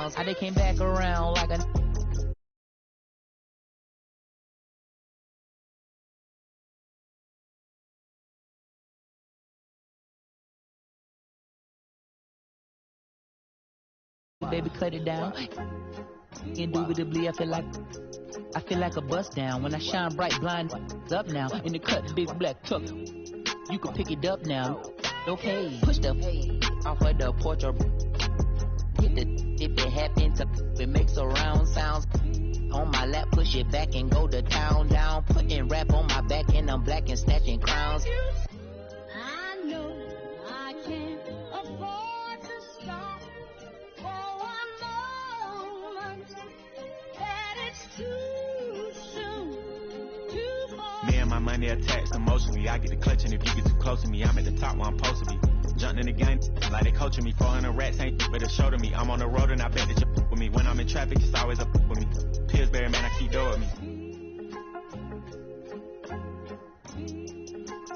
crowns. How they came back around like a... Baby, cut it down. Indubitably, I feel like a bust down. When I shine bright, blind up now. In the cut, big black tuck. You can pick it up now. Okay, push the off of the porch or hit the if it happens to it makes a round sounds. On my lap, push it back and go to town down. Putting rap on my back and I'm black and snatching crowns. I know I can't afford to stop for one moment. That it's too soon, too far. Me and my money attached emotionally. I get the clutch, and if you get too close to me, I'm at the top where I'm supposed to be. Jumping in the game like they coaching me. 400 rats ain't but a show to me. I'm on the road and I bet that you with me. When I'm in traffic, it's always up with me. Pillsbury, man, I keep door with me.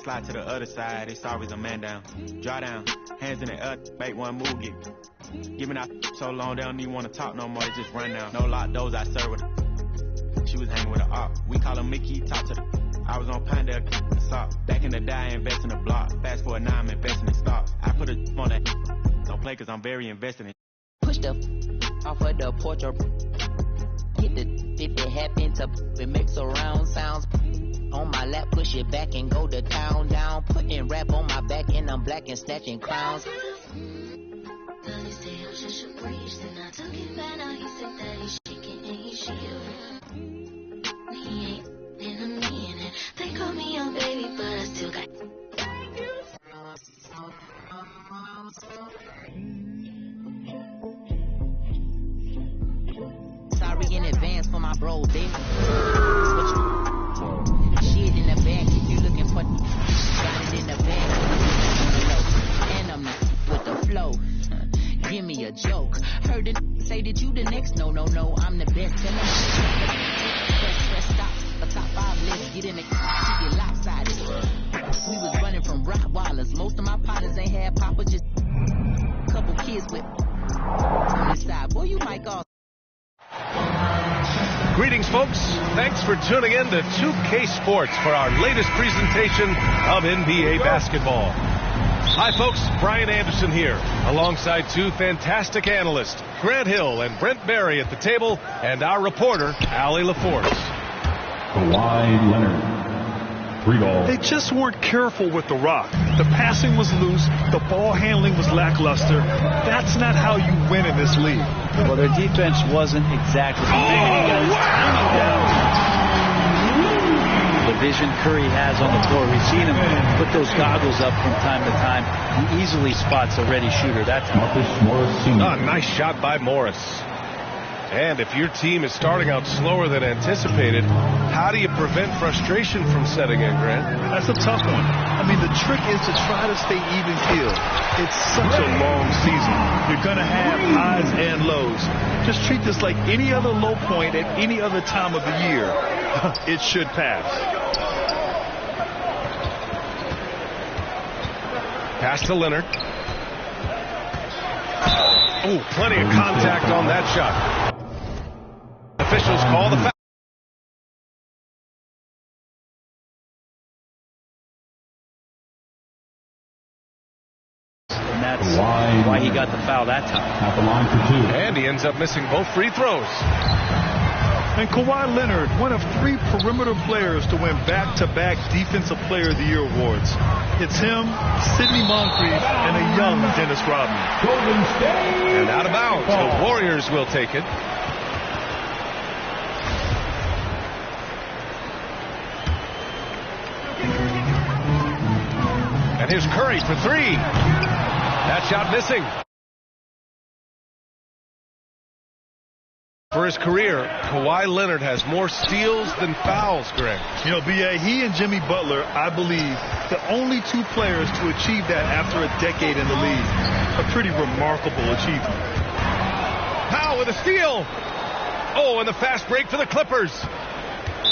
Slide to the other side, it's always a man down. Draw down, hands in the air, make one move, get giving out so long they don't even want to talk no more, they just run down. No lock doors, I serve with her. She was hanging with her op. We call her Mickey, talk to the I was on Pinedale, sock. Back in the day, I invest in the block. Fast forward now, I'm investing in stock. I put a on that. Don't play cause I'm very invested in. Push the off of the porch or hit the if it happens to it makes a round sounds. On my lap, push it back and go to town down. Putting rap on my back and I'm black and snatching crowns. They call me young baby, but I still got. Sorry in advance for my bro, baby. Shit in the bag if you looking for. Got it in the bag. And I'm not with the flow. Give me a joke. Heard it say that you the next. No, I'm the best. Tell them. Press stop. A top 5 list, get in the keep it lopsided. We was running from Rottweilers. Most of my partners ain't had papa, just a couple kids with on this side. Boy, you might go. Greetings, folks. Thanks for tuning in to 2K Sports for our latest presentation of NBA basketball. Hi, folks. Brian Anderson here, alongside two fantastic analysts, Grant Hill and Brent Barry at the table, and our reporter, Allie LaForce. Kawhi Leonard. 3 ball. They just weren't careful with the rock. The passing was loose. The ball handling was lackluster. That's not how you win in this league. Well, their defense wasn't exactly. The vision Curry has on the floor. We've seen him put those goggles up from time to time. He easily spots a ready shooter. That's Marcus Morris Sr. Nice shot by Morris. And if your team is starting out slower than anticipated, how do you prevent frustration from setting in, Grant? That's a tough one. I mean, the trick is to try to stay even keeled. It's such a long season. You're going to have highs and lows. Just treat this like any other low point at any other time of the year. It should pass. Pass to Leonard. Oh, plenty of contact on that shot. Officials call the foul. And that's why he got the foul that time. At the line for 2. And he ends up missing both free throws. And Kawhi Leonard, one of 3 perimeter players to win back-to-back Defensive Player of the Year awards. It's him, Sidney Moncrief, and a young Dennis Rodman. And out of bounds, the Warriors will take it. And here's Curry for 3. That shot missing. For his career, Kawhi Leonard has more steals than fouls, Greg. You know, B.A., he and Jimmy Butler, I believe, the only 2 players to achieve that after a decade in the league. A pretty remarkable achievement. Powell with a steal. Oh, and the fast break for the Clippers.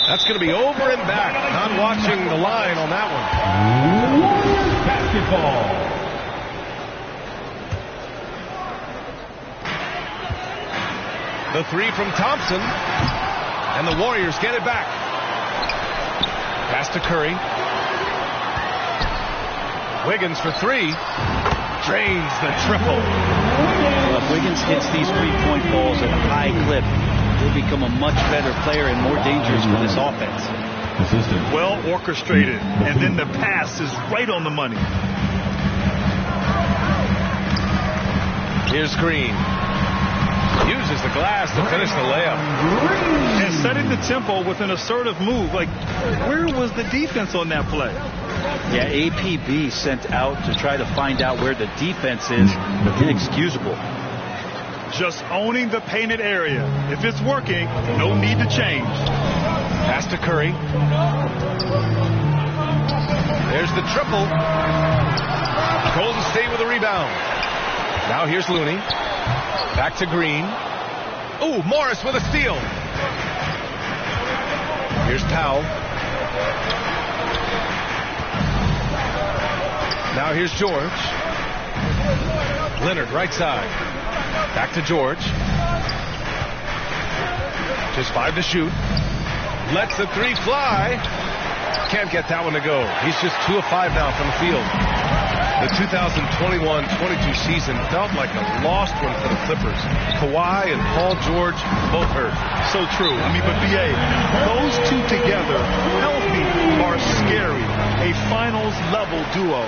That's going to be over and back. Not watching the line on that one. Warriors basketball. The three from Thompson. And the Warriors get it back. Pass to Curry. Wiggins for three. Drains the triple. Well, if Wiggins hits these three-point balls at a high clip, he'll become a much better player and more dangerous for this offense. Well orchestrated, and then the pass is right on the money. Here's Green. Uses the glass to finish the layup. And setting the tempo with an assertive move. Like, where was the defense on that play? Yeah, APB sent out to try to find out where the defense is. Inexcusable. Just owning the painted area. If it's working, no need to change. Pass to Curry. There's the triple. Golden State with a rebound. Now here's Looney. Back to Green. Ooh, Morris with a steal. Here's Powell. Now here's George. Leonard right side. Back to George. Just 5 to shoot. Lets the three fly. Can't get that one to go. He's just 2 of 5 now from the field. The 2021-22 season felt like a lost one for the Clippers. Kawhi and Paul George both hurt. So true. I mean, but BA, those two together, healthy, are scary. A finals level duo.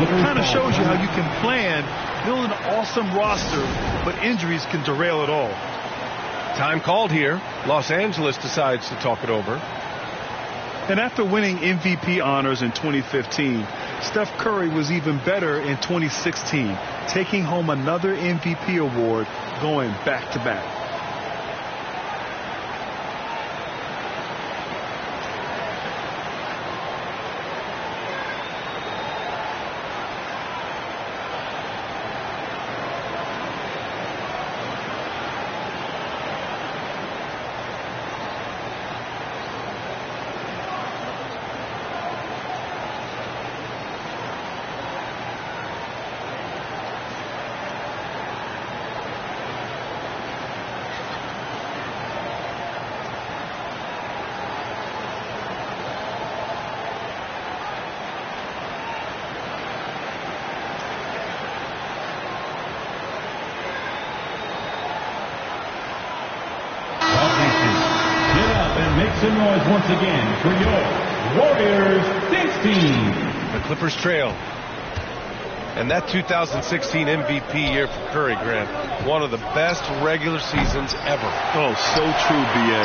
It kind of shows you how you can plan, build an awesome roster, but injuries can derail it all. Time called here. Los Angeles decides to talk it over. And after winning MVP honors in 2015, Steph Curry was even better in 2016, taking home another MVP award, going back-to-back. Some noise once again for your Warriors 16. The Clippers trail. And that 2016 MVP year for Curry, Grant, one of the best regular seasons ever. Oh, so true, BA.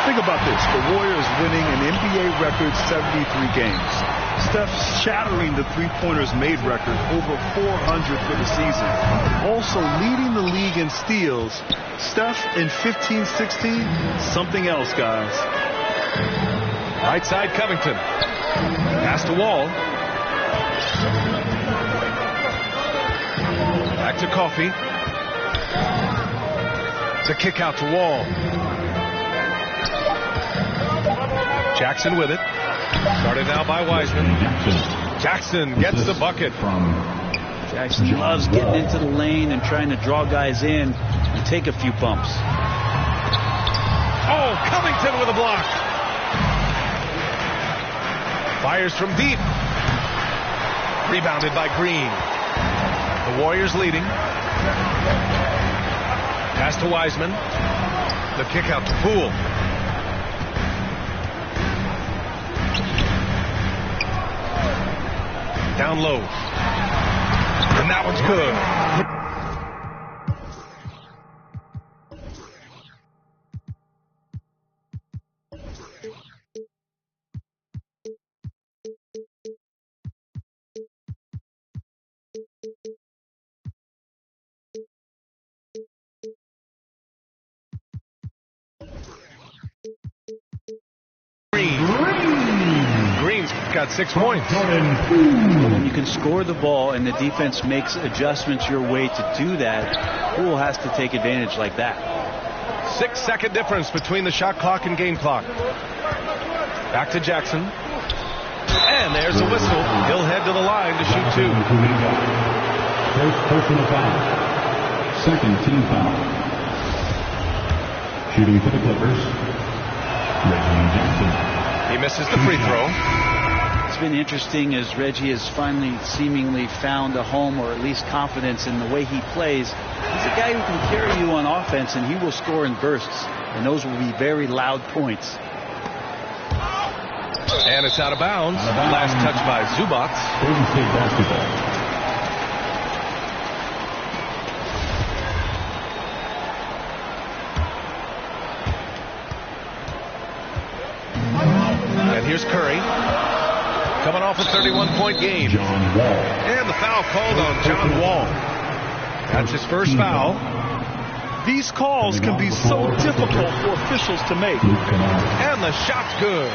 Think about this. The Warriors winning an NBA record 73 games. Steph shattering the three-pointers made record, over 400 for the season. Also leading the league in steals. Steph in 15-16, something else, guys. Right side, Covington. Pass to Wall. Back to Coffey. The kick out to Wall. Jackson with it. Started now by Wiseman. Jackson gets the bucket. Jackson loves getting into the lane and trying to draw guys in and take a few bumps. Oh, Covington with a block. Fires from deep. Rebounded by Green. The Warriors leading. Pass to Wiseman. The kick out to Poole. Down low. And that one's good. Green's got 6 points. When you can score the ball and the defense makes adjustments your way to do that, Poole has to take advantage like that. 6-second difference between the shot clock and game clock. Back to Jackson. And there's a whistle. He'll head to the line to shoot 2. First personal foul. Second team foul. Shooting for the Clippers, Reggie Jackson. He misses the free throw. It's been interesting as Reggie has finally seemingly found a home, or at least confidence in the way he plays. He's a guy who can carry you on offense, and he will score in bursts, and those will be very loud points. And it's out of bounds. Last touch by Zubac. Golden State basketball. And here's Curry. Coming off a 31-point game. John Wall. And the foul called on John Wall. That's his first foul. These calls can be so difficult for officials to make. And the shot's good.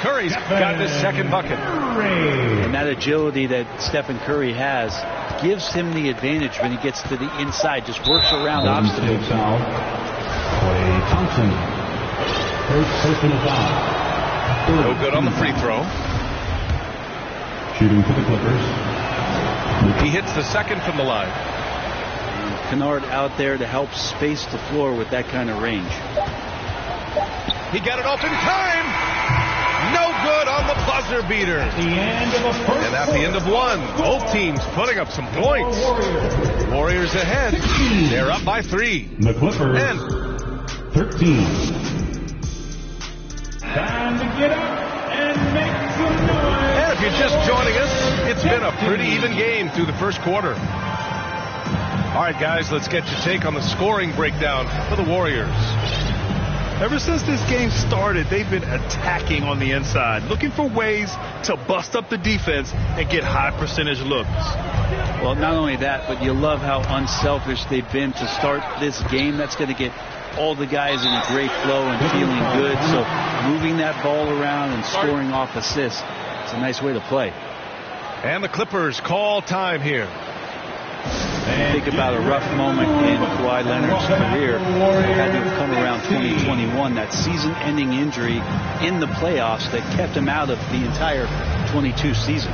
Curry's got his second bucket. And that agility that Stephen Curry has gives him the advantage when he gets to the inside. Just works around obstacles. Klay Thompson. First personal foul. No good on the free throw. Shooting for the Clippers. He hits the second from the line. Kennard out there to help space the floor with that kind of range. He got it off in time. No good on the buzzer beater. And at the end of one, both teams putting up some points. Warriors ahead. They're up by 3. The Clippers. And 13. Time to get up and make some noise. And if you're just joining us, it's been a pretty even game through the first quarter. All right, guys, let's get your take on the scoring breakdown for the Warriors. Ever since this game started, they've been attacking on the inside, looking for ways to bust up the defense and get high percentage looks. Well, not only that, but you love how unselfish they've been to start this game. That's going to get all the guys in a great flow and feeling good. So moving that ball around and scoring off assists, it's a nice way to play. And the Clippers call time here. Think about a rough moment in Kawhi Leonard's career. Had to come around 2021, that season-ending injury in the playoffs that kept him out of the entire 22 season.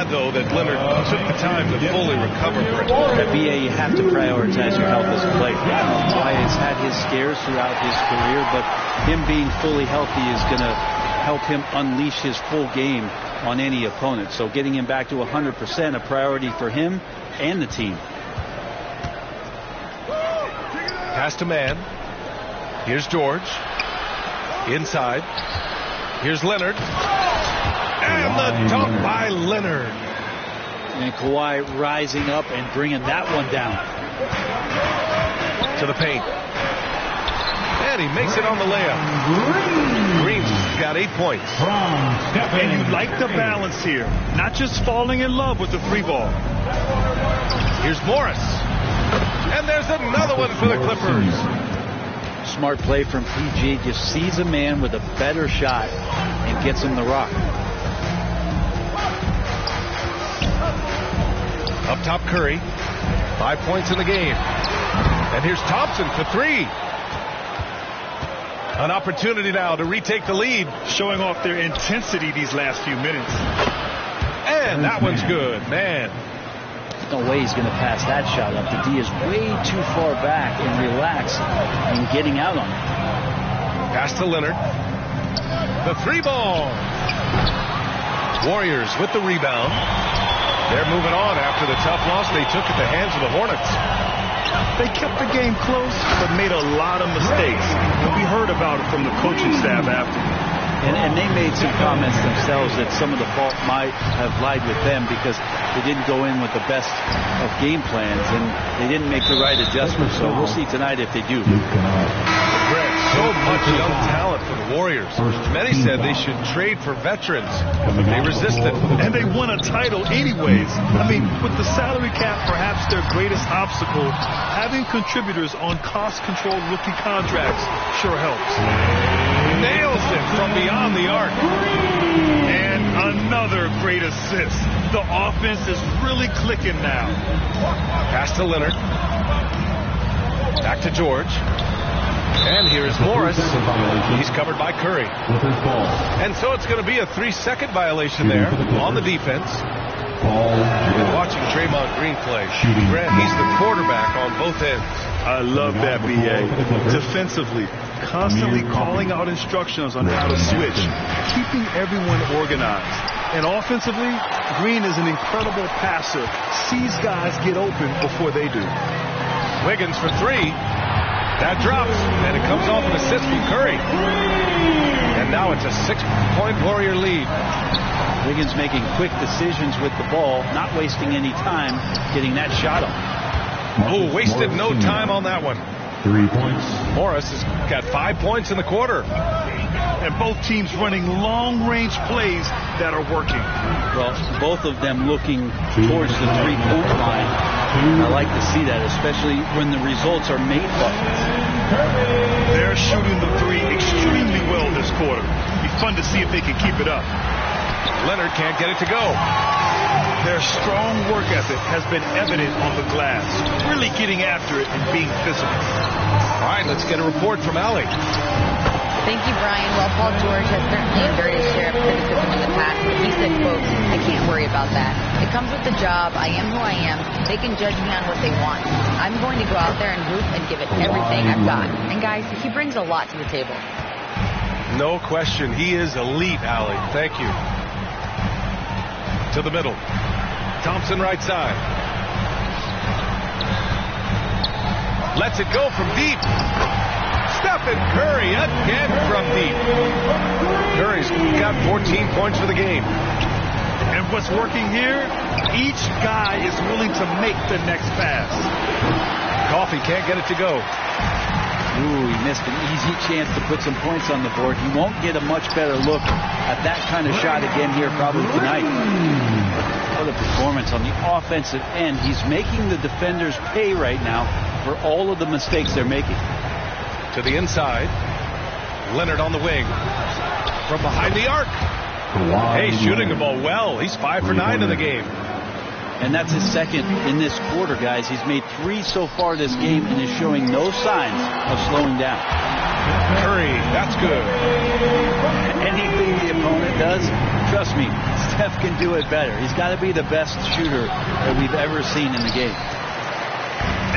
Though that Leonard took the time to fully recover for it. At BA, you have to prioritize your health as a player. Kawhi has had his scares throughout his career, but him being fully healthy is going to help him unleash his full game on any opponent. So getting him back to 100%, a priority for him and the team. Pass to man. Here's George. Inside. Here's Leonard. And the dunk by Leonard. And Kawhi rising up and bringing that one down. To the paint. And he makes it on the layup. Green's got 8 points. And you like the balance here. Not just falling in love with the free ball. Here's Morris. And there's another one for the Clippers. Smart play from PG. Just sees a man with a better shot and gets him the rock. Up top, Curry. 5 points in the game. And here's Thompson for 3. An opportunity now to retake the lead. Showing off their intensity these last few minutes. And that one's good, man. No way he's going to pass that shot up. The D is way too far back and relaxed and getting out on it. Pass to Leonard. The 3 ball. Warriors with the rebound. They're moving on after the tough loss they took at the hands of the Hornets. They kept the game close, but made a lot of mistakes. And we heard about it from the coaching staff after. And they made some comments themselves that some of the fault might have lied with them because they didn't go in with the best of game plans and they didn't make the right adjustments. So we'll see tonight if they do. Greg, so much young talent for the Warriors. Many said they should trade for veterans, but they resisted. And they won a title anyways. I mean, with the salary cap perhaps their greatest obstacle, having contributors on cost-controlled rookie contracts sure helps. Nails it from beyond the arc. And another great assist. The offense is really clicking now. Pass to Leonard. Back to George. And here's Morris. He's covered by Curry. And so it's going to be a 3-second violation there on the defense. You've been watching Draymond Green play. Grant, he's the quarterback on both ends. I love that, B.A. Defensively, constantly calling out instructions on how to switch, keeping everyone organized. And offensively, Green is an incredible passer, sees guys get open before they do. Wiggins for three. That drops, and it comes off an assist from Curry. And now it's a 6-point Warrior lead. Wiggins making quick decisions with the ball, not wasting any time getting that shot off. Oh, wasted no time on that one. 3 points. Morris has got 5 points in the quarter. And both teams running long-range plays that are working. Well, both of them looking towards the three-point line. I like to see that, especially when the results are made buckets. They're shooting the three extremely well this quarter. Be fun to see if they can keep it up. Leonard can't get it to go. Their strong work ethic has been evident on the glass, really getting after it and being physical. All right, let's get a report from Allie. Thank you, Brian. Well, Paul George has certainly endured his share of criticism in the past, but he said, quote, "I can't worry about that. It comes with the job. I am who I am. They can judge me on what they want. I'm going to go out there and hoop and give it everything I've got." And guys, he brings a lot to the table. No question. He is elite, Allie. Thank you. To the middle. Thompson right side. Lets it go from deep. Stephen Curry again from deep. Curry's got 14 points for the game. And what's working here? Each guy is willing to make the next pass. Coffey can't get it to go. Ooh, he missed an easy chance to put some points on the board. He won't get a much better look at that kind of shot again here probably tonight. What a performance on the offensive end. He's making the defenders pay right now for all of the mistakes they're making. To the inside. Leonard on the wing. From behind the arc. Hey, shooting the ball well. He's 5 for 9 in the game. And that's his second in this quarter, guys. He's made 3 so far this game and is showing no signs of slowing down. Curry, that's good. Anything the opponent does, trust me, Steph can do it better. He's got to be the best shooter that we've ever seen in the game.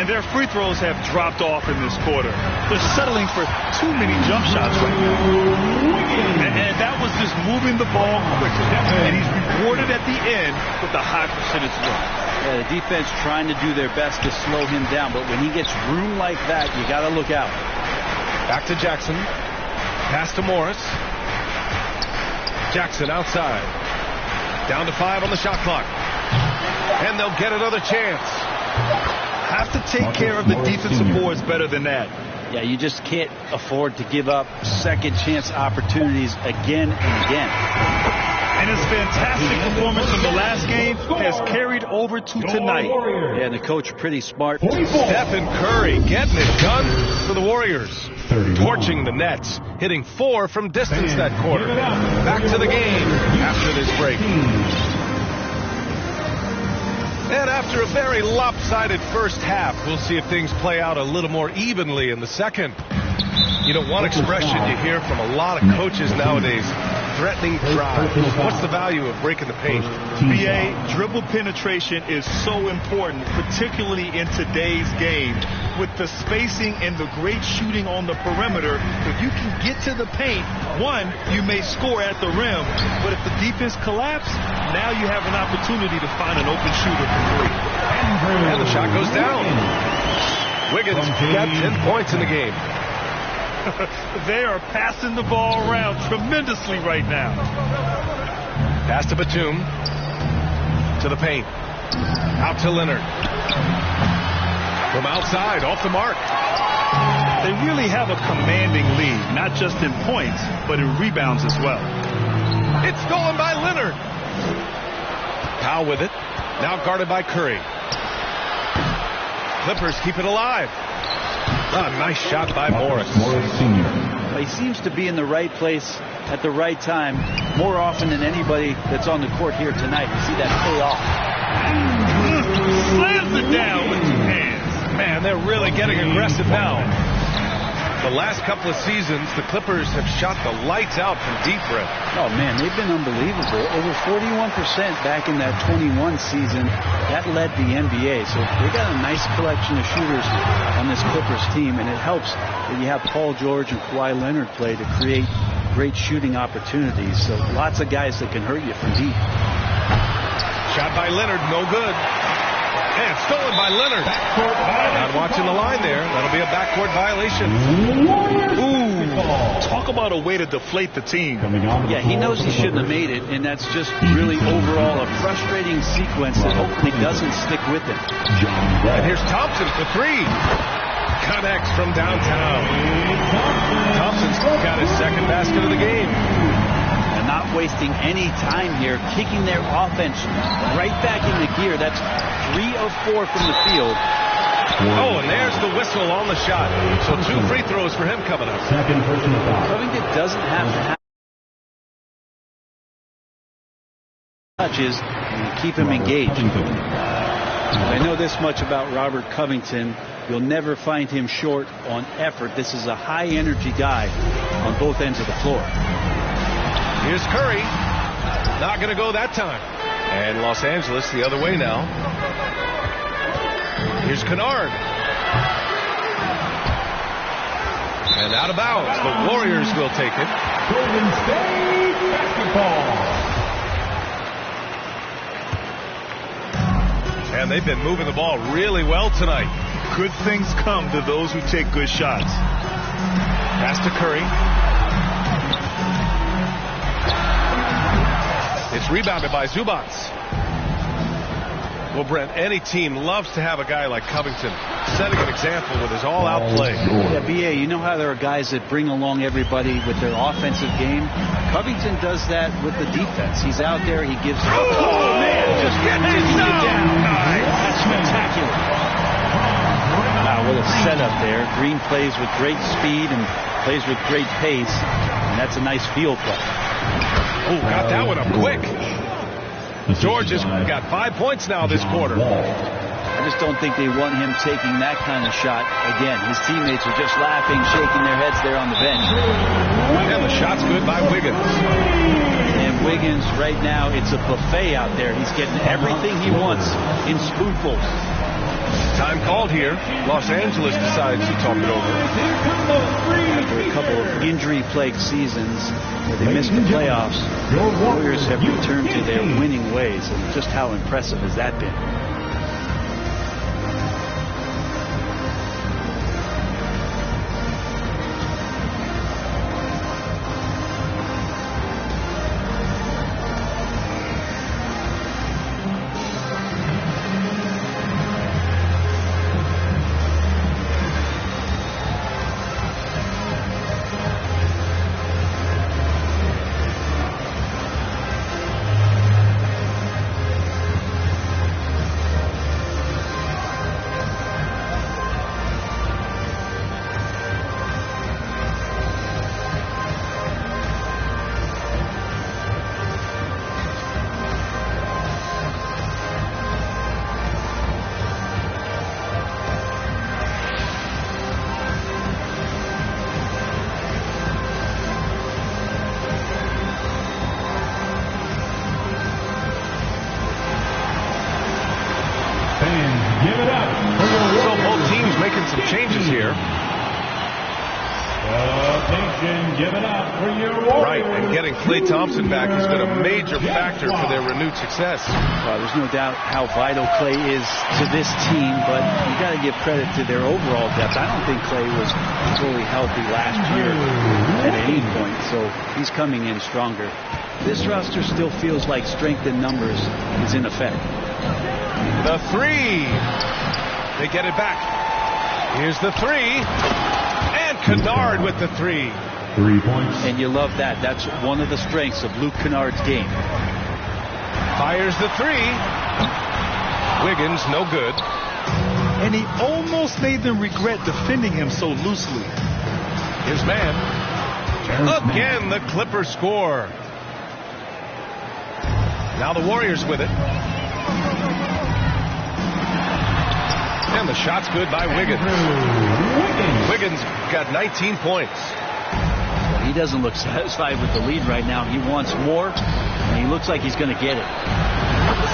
And their free throws have dropped off in this quarter. They're settling for too many jump shots right now. And that was just moving the ball quickly. And he's rewarded at the end with a high percentage run. Yeah, the defense trying to do their best to slow him down, but when he gets room like that, you got to look out. Back to Jackson. Pass to Morris. Jackson outside. Down to 5 on the shot clock. And they'll get another chance. Have to take care of the defensive boards better than that. Yeah, you just can't afford to give up second chance opportunities again and again. And his fantastic performance from the last game has carried over to tonight. Yeah, and the coach pretty smart. Stephen Curry getting it done for the Warriors. Torching the Nets, hitting 4 from distance that quarter. Back to the game after this break. And after a very lopsided first half, we'll see if things play out a little more evenly in the second. You know, one expression you hear from a lot of coaches nowadays, threatening drive. What's the value of breaking the paint? BA, dribble penetration is so important, particularly in today's game. With the spacing and the great shooting on the perimeter, if you can get to the paint, one, you may score at the rim, but if the defense collapses, now you have an opportunity to find an open shooter for three. And the shot goes down. Wiggins got 10 points in the game. They are passing the ball around tremendously right now. Pass to Batum. To the paint. Out to Leonard. From outside, off the mark. They really have a commanding lead, not just in points, but in rebounds as well. It's stolen by Leonard. Powell with it. Now guarded by Curry. Clippers keep it alive. Nice shot by Morris. He seems to be in the right place at the right time more often than anybody that's on the court here tonight. You see that pay off. Slams it down with 2 hands. Man, they're really getting aggressive now. The last couple of seasons, the Clippers have shot the lights out from deep red. Oh, man, they've been unbelievable. Over 41% back in that 21 season. That led the NBA. So they got a nice collection of shooters on this Clippers team, and it helps that you have Paul George and Kawhi Leonard play to create great shooting opportunities. So lots of guys that can hurt you from deep. Shot by Leonard, no good. And stolen by Leonard. Not watching the line there. That'll be a backcourt violation. Ooh, talk about a way to deflate the team. Yeah, he knows he shouldn't have made it, and that's just really overall a frustrating sequence that hopefully doesn't stick with him. And here's Thompson for 3. Connects from downtown. Thompson's got his second basket of the game. And not wasting any time here, kicking their offense right back into gear. That's 3 of 4 from the field. Oh, and there's the whistle on the shot. So 2 free throws for him coming up. Covington doesn't have to have touches and keep him engaged. I know this much about Robert Covington. You'll never find him short on effort. This is a high-energy guy on both ends of the floor. Here's Curry. Not going to go that time. And Los Angeles the other way now. Here's Kennard. And out of bounds. The Warriors will take it. Golden State basketball. And they've been moving the ball really well tonight. Good things come to those who take good shots. Pass to Curry. It's rebounded by Zubac. Well, Brent, any team loves to have a guy like Covington setting an example with his all-out play. Yeah, B.A., you know how there are guys that bring along everybody with their offensive game? Covington does that with the defense. He's out there, he gives... Oh, man, just getting it down. That's spectacular. Wow, what a setup there. Green plays with great speed and plays with great pace, and that's a nice field play. Oh, got that one up quick. George has got 5 points now this quarter. I just don't think they want him taking that kind of shot again. His teammates are just laughing, shaking their heads there on the bench. And the shot's good by Wiggins. And Wiggins, right now, it's a buffet out there. He's getting everything he wants in spoonfuls. Time called here. Los Angeles decides to talk it over. After a couple of injury-plagued seasons where they missed the playoffs, the Warriors have returned to their winning ways. And just how impressive has that been? some changes here. Attention given up for your Right, and getting Klay Thompson back has been a major factor for their renewed success. Well, there's no doubt how vital Klay is to this team, but you got to give credit to their overall depth. I don't think Klay was fully healthy last year at any point, so he's coming in stronger. This roster still feels like strength in numbers is in effect. The three. They get it back. Here's the three. And Kennard with the three. 3 points. And you love that. That's one of the strengths of Luke Kennard's game. Fires the three. Wiggins, no good. And he almost made them regret defending him so loosely. His man. Again, the Clippers score. Now the Warriors with it. And the shot's good by Wiggins. Wiggins got 19 points. Well, he doesn't look satisfied with the lead right now. He wants more, and he looks like he's going to get it.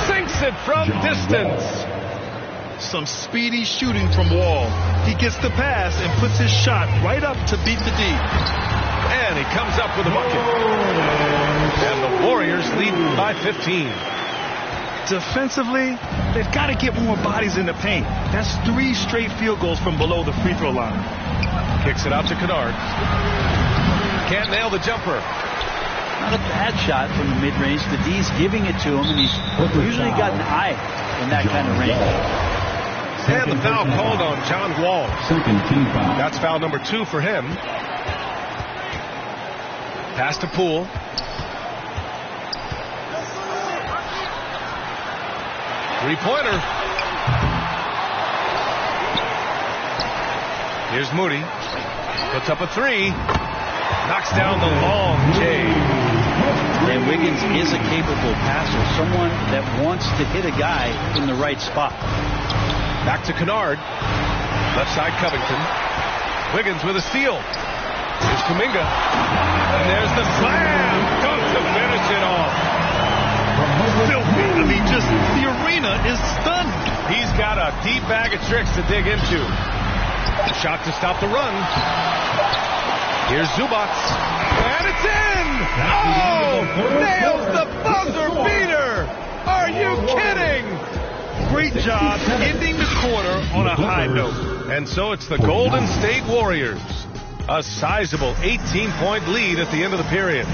Sinks it from distance. Some speedy shooting from Wall. He gets the pass and puts his shot right up to beat the D. And he comes up with a bucket. And the Warriors lead by 15. Defensively, they've got to get more bodies in the paint. That's 3 straight field goals from below the free throw line. Kicks it out to Kennard. Can't nail the jumper. Not a bad shot from the mid-range. The D's giving it to him, and he's usually got an eye in that kind of range. And the foul called on John Wall. That's foul number 2 for him. Pass to Poole. Three-pointer. Here's Moody. Puts up a three. Knocks down the long J. And Wiggins is a capable passer. Someone that wants to hit a guy in the right spot. Back to Kennard. Left side Covington. Wiggins with a steal. Here's Kuminga. And there's the slam. Goes to finish it off. Filthy. I mean, just the arena is stunned. He's got a deep bag of tricks to dig into. Shot to stop the run. Here's Zubac. And it's in! Oh! Nails the buzzer beater! Are you kidding? Great job ending the quarter on a high note. And so it's the Golden State Warriors. A sizable 18-point lead at the end of the period.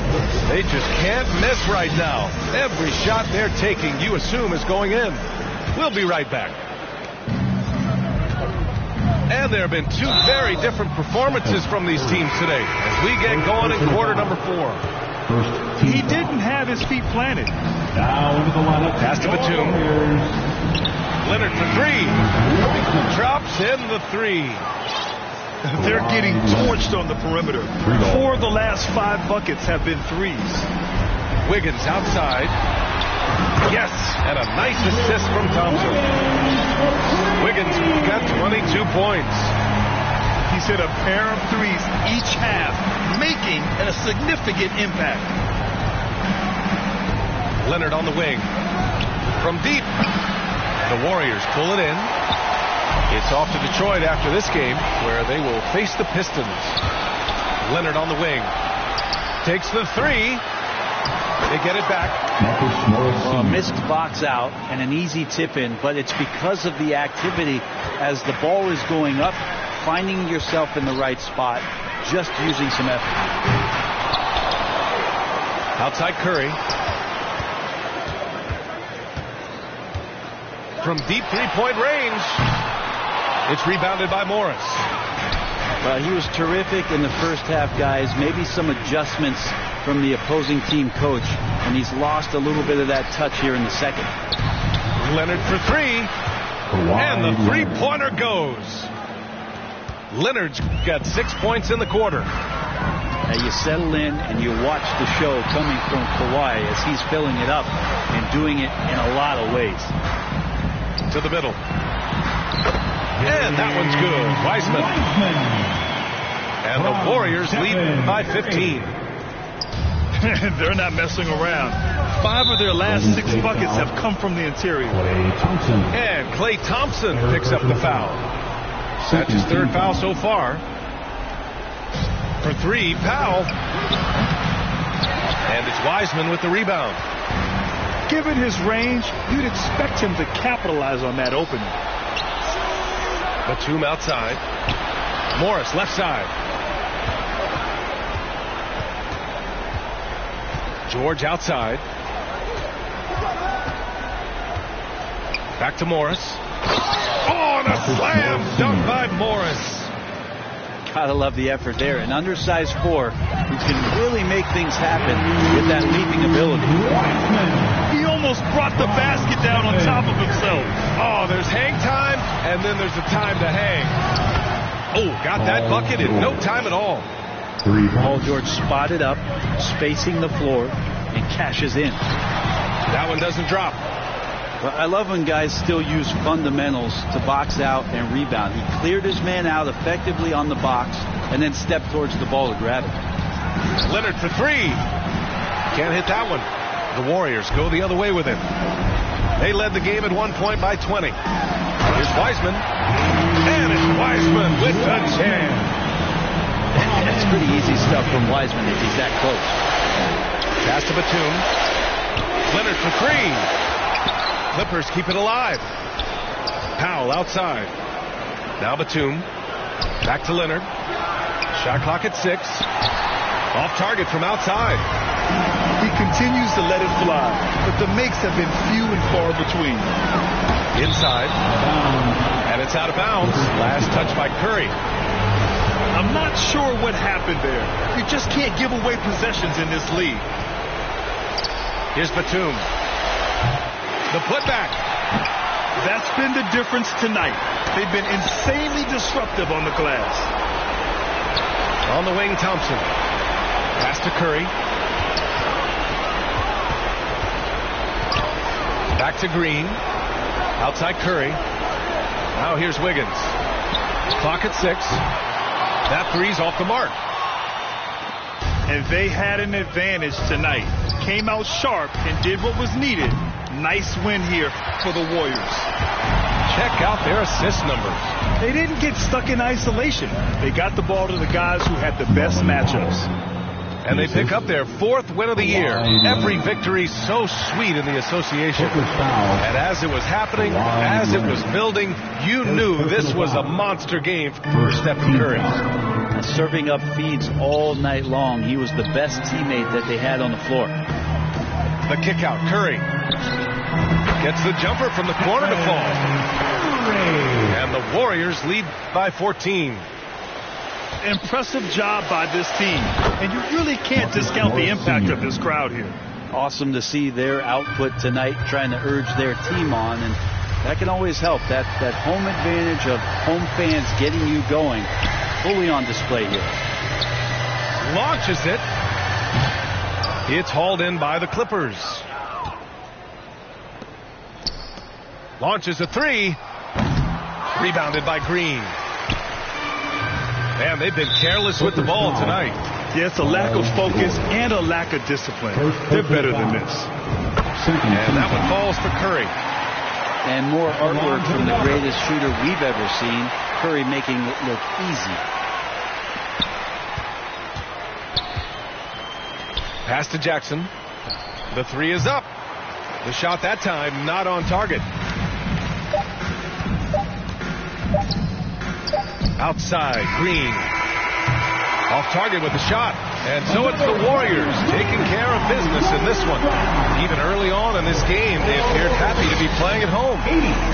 They just can't miss right now. Every shot they're taking, you assume, is going in. We'll be right back. And there have been 2 very different performances from these teams today as we get going in quarter number 4. He didn't have his feet planted. Now into the lineup. Pass to Batum. Leonard for 3. Drops in the 3. They're getting torched on the perimeter. 4 of the last 5 buckets have been threes. Wiggins outside. Yes, and a nice assist from Thompson. Wiggins got 22 points. He's hit a pair of threes each half, making a significant impact. Leonard on the wing. From deep. The Warriors pull it in. It's off to Detroit after this game, where they will face the Pistons. Leonard on the wing. Takes the 3. They get it back. Well, a missed box out and an easy tip in, but it's because of the activity as the ball is going up, finding yourself in the right spot, just using some effort. Outside Curry. From deep 3-point range. It's rebounded by Morris. Well, he was terrific in the first half, guys. Maybe some adjustments from the opposing team coach, and he's lost a little bit of that touch here in the second. Leonard for 3. And the 3-pointer goes. Leonard's got 6 points in the quarter. Now you settle in and you watch the show coming from Kawhi as he's filling it up and doing it in a lot of ways. To the middle. And that one's good. Wiseman. And the Warriors lead by 15. They're not messing around. 5 of their last 6 buckets have come from the interior. And Klay Thompson picks up the foul. That's his third foul so far. For three, Powell. And it's Wiseman with the rebound. Given his range, you'd expect him to capitalize on that opening. Batum outside. Morris left side. George outside. Back to Morris. Oh, and a slam dunk by Morris. Gotta love the effort there. An undersized four who can really make things happen with that leaping ability. He almost brought the basket down on top of himself. Oh, there's hang time, and then there's the time to hang. Oh, got that bucket in no time at all. Paul George spotted up, spacing the floor, and cashes in. That one doesn't drop. Well, I love when guys still use fundamentals to box out and rebound. He cleared his man out effectively on the box and then stepped towards the ball to grab it. Leonard for three. Can't hit that one. The Warriors go the other way with it. They led the game at 1 point by 20. Here's Wiseman. And it's Wiseman with the jam. That's pretty easy stuff from Wiseman if he's that close. Pass to Batum. Leonard for three. Clippers keep it alive. Powell outside. Now Batum. Back to Leonard. Shot clock at 6. Off target from outside. He continues to let it fly, but the makes have been few and far between. Inside. And it's out of bounds. Last touch by Curry. I'm not sure what happened there. You just can't give away possessions in this league. Here's Batum. The putback. That's been the difference tonight. They've been insanely disruptive on the glass. On the wing, Thompson. Pass to Curry. Back to Green. Outside Curry. Now here's Wiggins. Clock at 6. That three's off the mark. And they had an advantage tonight. Came out sharp and did what was needed. Nice win here for the Warriors. Check out their assist numbers. They didn't get stuck in isolation. They got the ball to the guys who had the best matchups. And they pick up their 4th win of the year. Every victory so sweet in the association. And as it was happening, as it was building, you knew this was a monster game for Stephen Curry. Serving up feeds all night long. He was the best teammate that they had on the floor. The kick out, Curry. Gets the jumper from the corner to fall. And the Warriors lead by 14. Impressive job by this team. And you really can't discount the impact of this crowd here. Awesome to see their output tonight, trying to urge their team on. And that can always help. That home advantage of home fans getting you going, fully on display here. Launches it. It's hauled in by the Clippers. Launches a three. Rebounded by Green. Man, they've been careless with the ball tonight. Yeah, it's a lack of focus and a lack of discipline. They're better than this. And that one falls for Curry. And more artwork from the greatest shooter we've ever seen. Curry making it look easy. Pass to Jackson. The three is up. The shot that time not on target. Outside, Green. Off target with the shot. And so it's the Warriors taking care of business in this one. Even early on in this game, they appeared happy to be playing at home.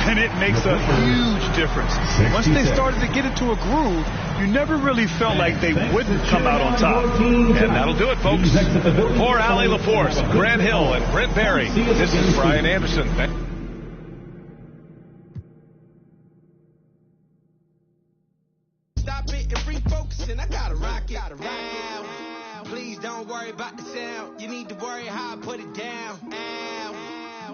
And it makes a huge difference. Once they started to get into a groove, you never really felt like they wouldn't come out on top. And that'll do it, folks. For Allie LaForce, Grant Hill, and Brent Barry, this is Brian Anderson. Stop it and refocus, and I gotta rock it. Please don't worry about the sound. You need to worry how I put it down.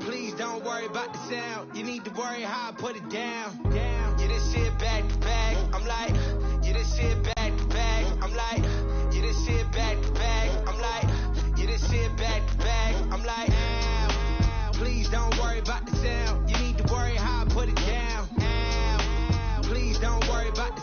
Please don't worry about the sound. You need to worry how I put it down. Yeah, this shit back to back. I'm like, yeah, this shit back to back. I'm like, yeah, this shit back to back. I'm like, yeah, this shit back to back. I'm like, please don't worry about the sound. You need to worry how I put it down. Please don't worry about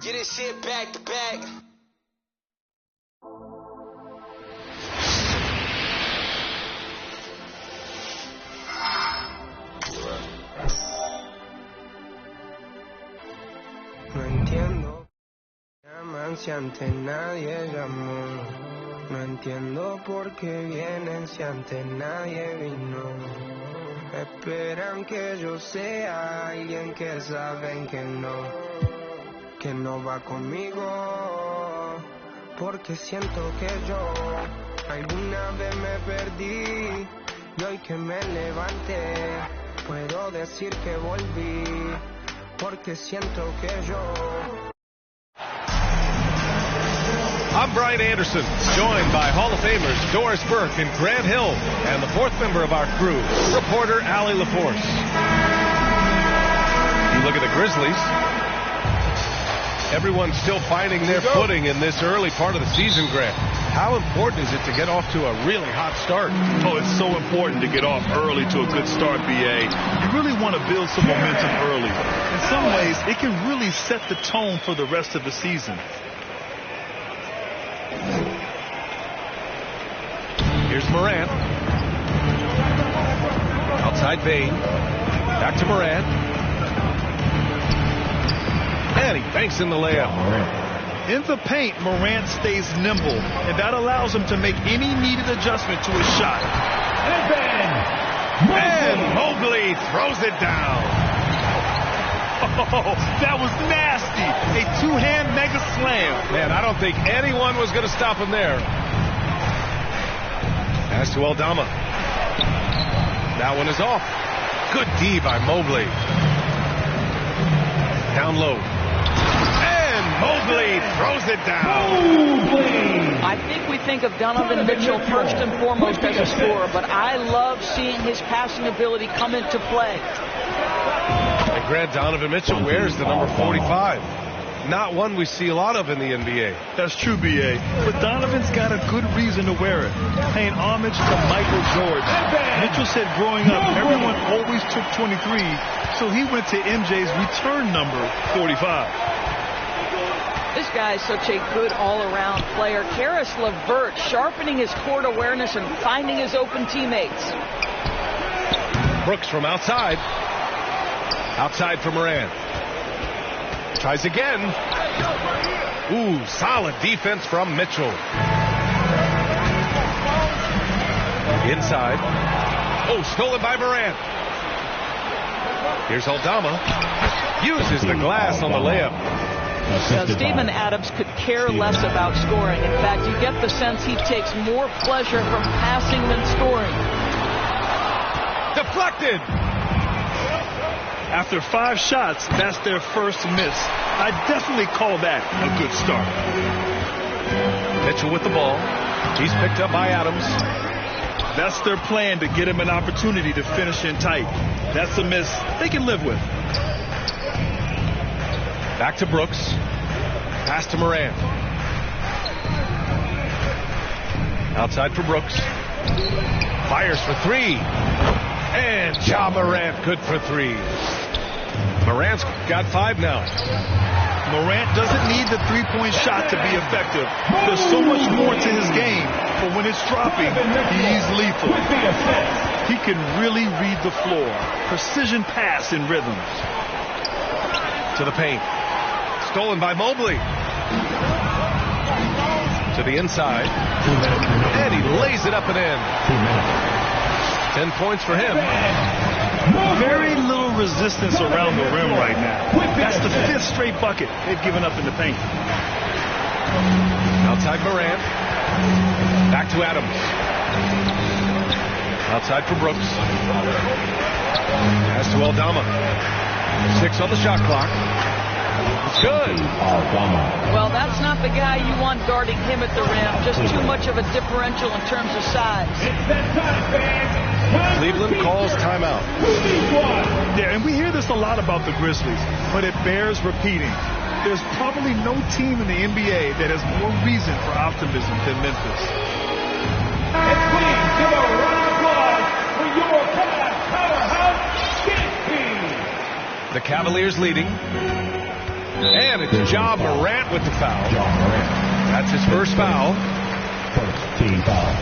Get this shit back to back. No entiendo, llaman si antes nadie llamó. No entiendo por qué vienen si antes nadie vino. Esperan que yo sea alguien que saben que no va conmigo. Porque siento que yo alguna vez me perdí y hoy que me levanté puedo decir que volví. Porque siento que yo. I'm Brian Anderson, joined by Hall of Famers Doris Burke and Grant Hill, and the fourth member of our crew, reporter Allie LaForce. You look at the Grizzlies. Everyone's still finding their footing in this early part of the season, Grant. How important is it to get off to a really hot start? Oh, it's so important to get off early to a good start, BA. You really want to build some momentum early. In some ways, it can really set the tone for the rest of the season. Here's Morant. Outside Bain. Back to Morant. And he banks in the layup. In the paint, Morant stays nimble, and that allows him to make any needed adjustment to his shot. And Mobley throws it down. Oh, that was nasty. A two-hand mega slam. Man, I don't think anyone was going to stop him there. Pass to Aldama. That one is off. Good D by Mobley. Down low. And Mobley throws it down. I think we think of Donovan Mitchell first and foremost as a scorer, but I love seeing his passing ability come into play. And Grant, Donovan Mitchell wears the number 45. Not one we see a lot of in the NBA. That's true, BA. But Donovan's got a good reason to wear it, paying homage to Michael Jordan. Mitchell said growing up, everyone always took 23, so he went to MJ's return number 45. This guy is such a good all-around player. Karis LeVert sharpening his court awareness and finding his open teammates. Brooks from outside. Outside for Morant. Tries again. Ooh, solid defense from Mitchell. Inside. Oh, stolen by Morant. Here's Aldama. Uses the glass on the layup. Steven Adams could care less about scoring. In fact, you get the sense he takes more pleasure from passing than scoring. Deflected. After 5 shots, that's their first miss. I definitely call that a good start. Mitchell with the ball. He's picked up by Adams. That's their plan, to get him an opportunity to finish in tight. That's a miss they can live with. Back to Brooks. Pass to Morant. Outside for Brooks. Fires for 3. And Ja Morant good for 3. Morant's got 5 now. Morant doesn't need the three-point shot to be effective. There's so much more to his game, but when it's dropping, he's lethal. He can really read the floor. Precision pass in rhythm. To the paint. Stolen by Mobley. To the inside. And he lays it up and in. 10 points for him. Very little resistance around the rim right now. That's the 5th straight bucket they've given up in the paint. Outside Morant. Back to Adams. Outside for Brooks. Pass to Aldama. 6 on the shot clock. Good. Well, that's not the guy you want guarding him at the rim. Just too much of a differential in terms of size. Cleveland calls timeout. Yeah, and we hear this a lot about the Grizzlies, but it bears repeating. There's probably no team in the NBA that has more reason for optimism than Memphis. And please give a round of applause for your powerhouse, Skinny. The Cavaliers leading. And it's Ja Morant with the foul. That's his first foul. First team foul.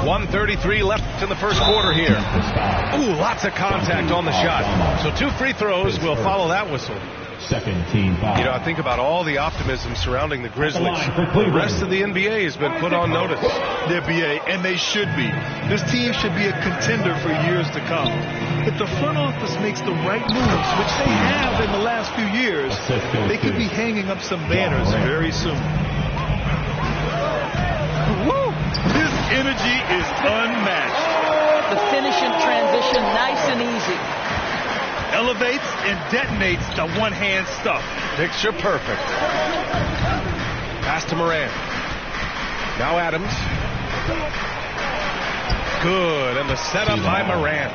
1:33 left in the first quarter here. Ooh, lots of contact on the shot. So 2 free throws will follow that whistle. Second team foul. You know, I think about all the optimism surrounding the Grizzlies. The rest of the NBA has been put on notice. They're BA, and they should be. This team should be a contender for years to come. If the front office makes the right moves, which they have in the last few years, they could be hanging up some banners very soon. Woo! His energy is unmatched. The finish in transition, nice and easy. Elevates and detonates the one-hand stuff. Picture perfect. Pass to Morant. Now Adams. Good, and the setup by Morant.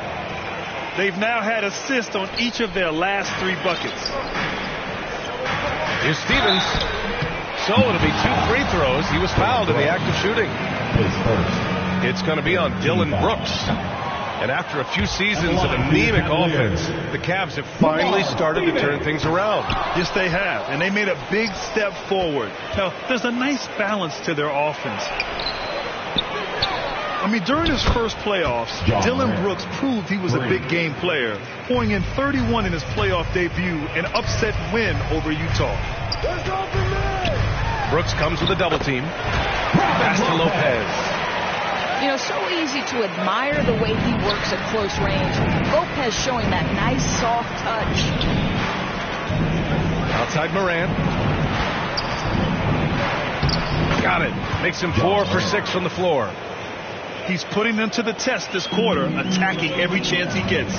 They've now had assists on each of their last 3 buckets. Here's Stevens. So it'll be 2 free throws. He was fouled in the act of shooting. It's going to be on Dylan Brooks. And after a few seasons of anemic offense, the Cavs have finally started to turn things around. Yes, they have. And they made a big step forward. Now, there's a nice balance to their offense. I mean, during his first playoffs, Dylan Brooks proved he was a big game player, pouring in 31 in his playoff debut, an upset win over Utah. Brooks comes with a double team. Pass to Lopez. You know, so easy to admire the way he works at close range. Lopez showing that nice, soft touch. Outside Morant. Got it. Makes him 4 for 6 from the floor. He's putting them to the test this quarter, attacking every chance he gets.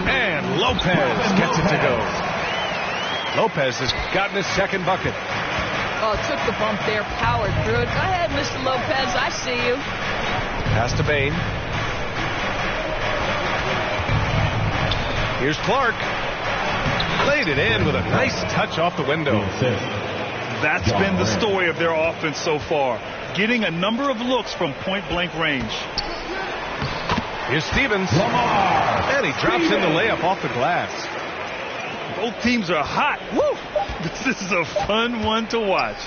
And Lopez gets it to go. Lopez has gotten his second bucket. Oh, took the bump there, powered through it. Go ahead, Mr. Lopez, I see you. Pass to Bain. Here's Clark. Laid it in with a nice touch off the window. That's been the story of their offense so far, getting a number of looks from point-blank range. Here's Stevens. And he drops in the layup off the glass. Both teams are hot. Woo! This is a fun one to watch.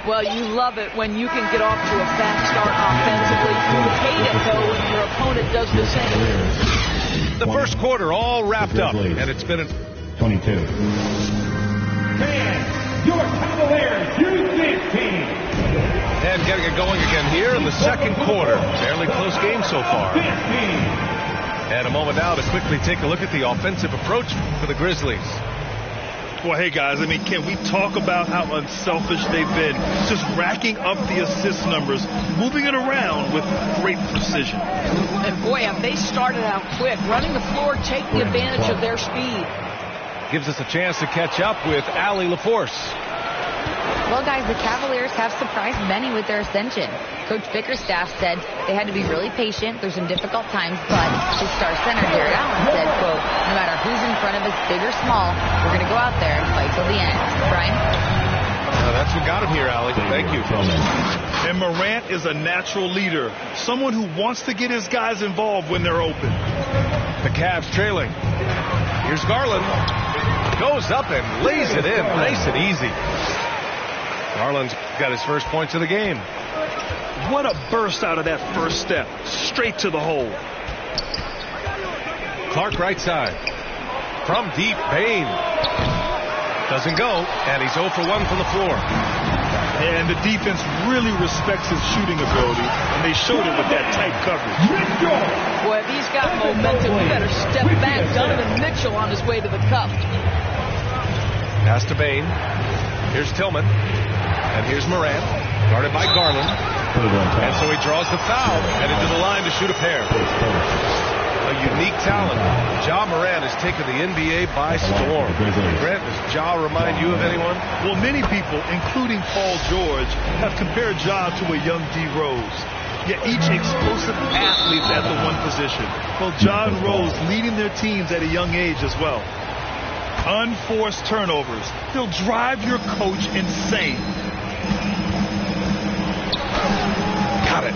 Well, you love it when you can get off to a fast start offensively. You hate it, though, when your opponent does the same. The first quarter all wrapped up, and it's been 22. Fans, your Cavaliers use this team. And getting it going again here in the second quarter. Fairly close game so far. And a moment now to quickly take a look at the offensive approach for the Grizzlies. Well, hey, guys, I mean, can we talk about how unselfish they've been? Just racking up the assist numbers, moving it around with great precision. And, boy, have they started out quick, running the floor, taking advantage of their speed. Gives us a chance to catch up with Allie LaForce. Well, guys, the Cavaliers have surprised many with their ascension. Coach Bickerstaff said they had to be really patient through some difficult times, but his star center, Jared Allen, said, quote, no matter who's in front of us, big or small, we're going to go out there and fight till the end. Brian? That's what got him here, Allie. Thank you. And Morant is a natural leader, someone who wants to get his guys involved when they're open. The Cavs trailing. Here's Garland. Goes up and lays it in nice and easy. Garland's got his first points of the game. What a burst out of that first step. Straight to the hole. Clark right side. From deep, Bain. Doesn't go, and he's 0 for 1 from the floor. And the defense really respects his shooting ability, and they showed it with that tight coverage. Boy, if he's got momentum, we better step back. Donovan Mitchell on his way to the cup. Pass to Bain. Here's Tillman. And here's Morant, guarded by Garland. And so he draws the foul, headed to the line to shoot a pair. A unique talent. Ja Morant has taken the NBA by storm. Grant, does Ja remind you of anyone? Well, many people, including Paul George, have compared Ja to a young D. Rose. Yet each explosive athlete at the one position. Well, Ja and Rose leading their teams at a young age as well. Unforced turnovers. They'll drive your coach insane. Got it.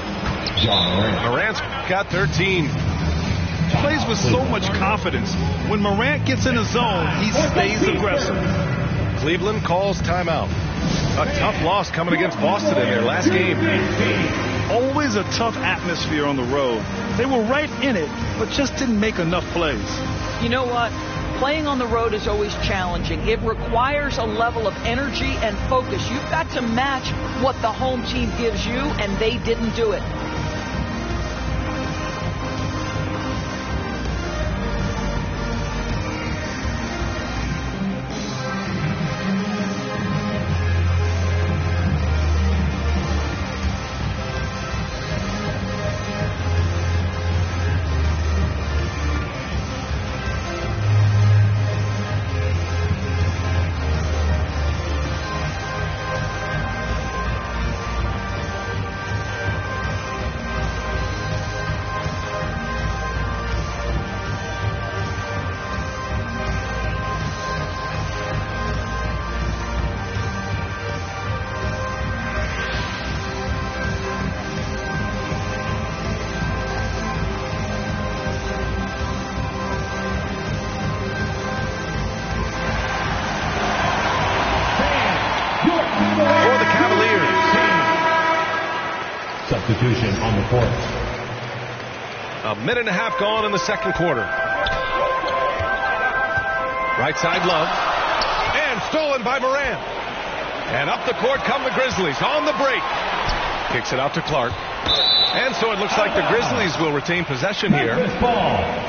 Morant's got 13. Plays with so much confidence. When Morant gets in the zone, he stays aggressive. Cleveland calls timeout. A tough loss coming against Boston in their last game. Always a tough atmosphere on the road. They were right in it, but just didn't make enough plays. You know what? Playing on the road is always challenging. It requires a level of energy and focus. You've got to match what the home team gives you, and they didn't do it. Substitution on the court. A minute and a half gone in the second quarter. Right side, Love. And stolen by Morant. And up the court come the Grizzlies on the break. Kicks it out to Clark. And so it looks like the Grizzlies will retain possession here.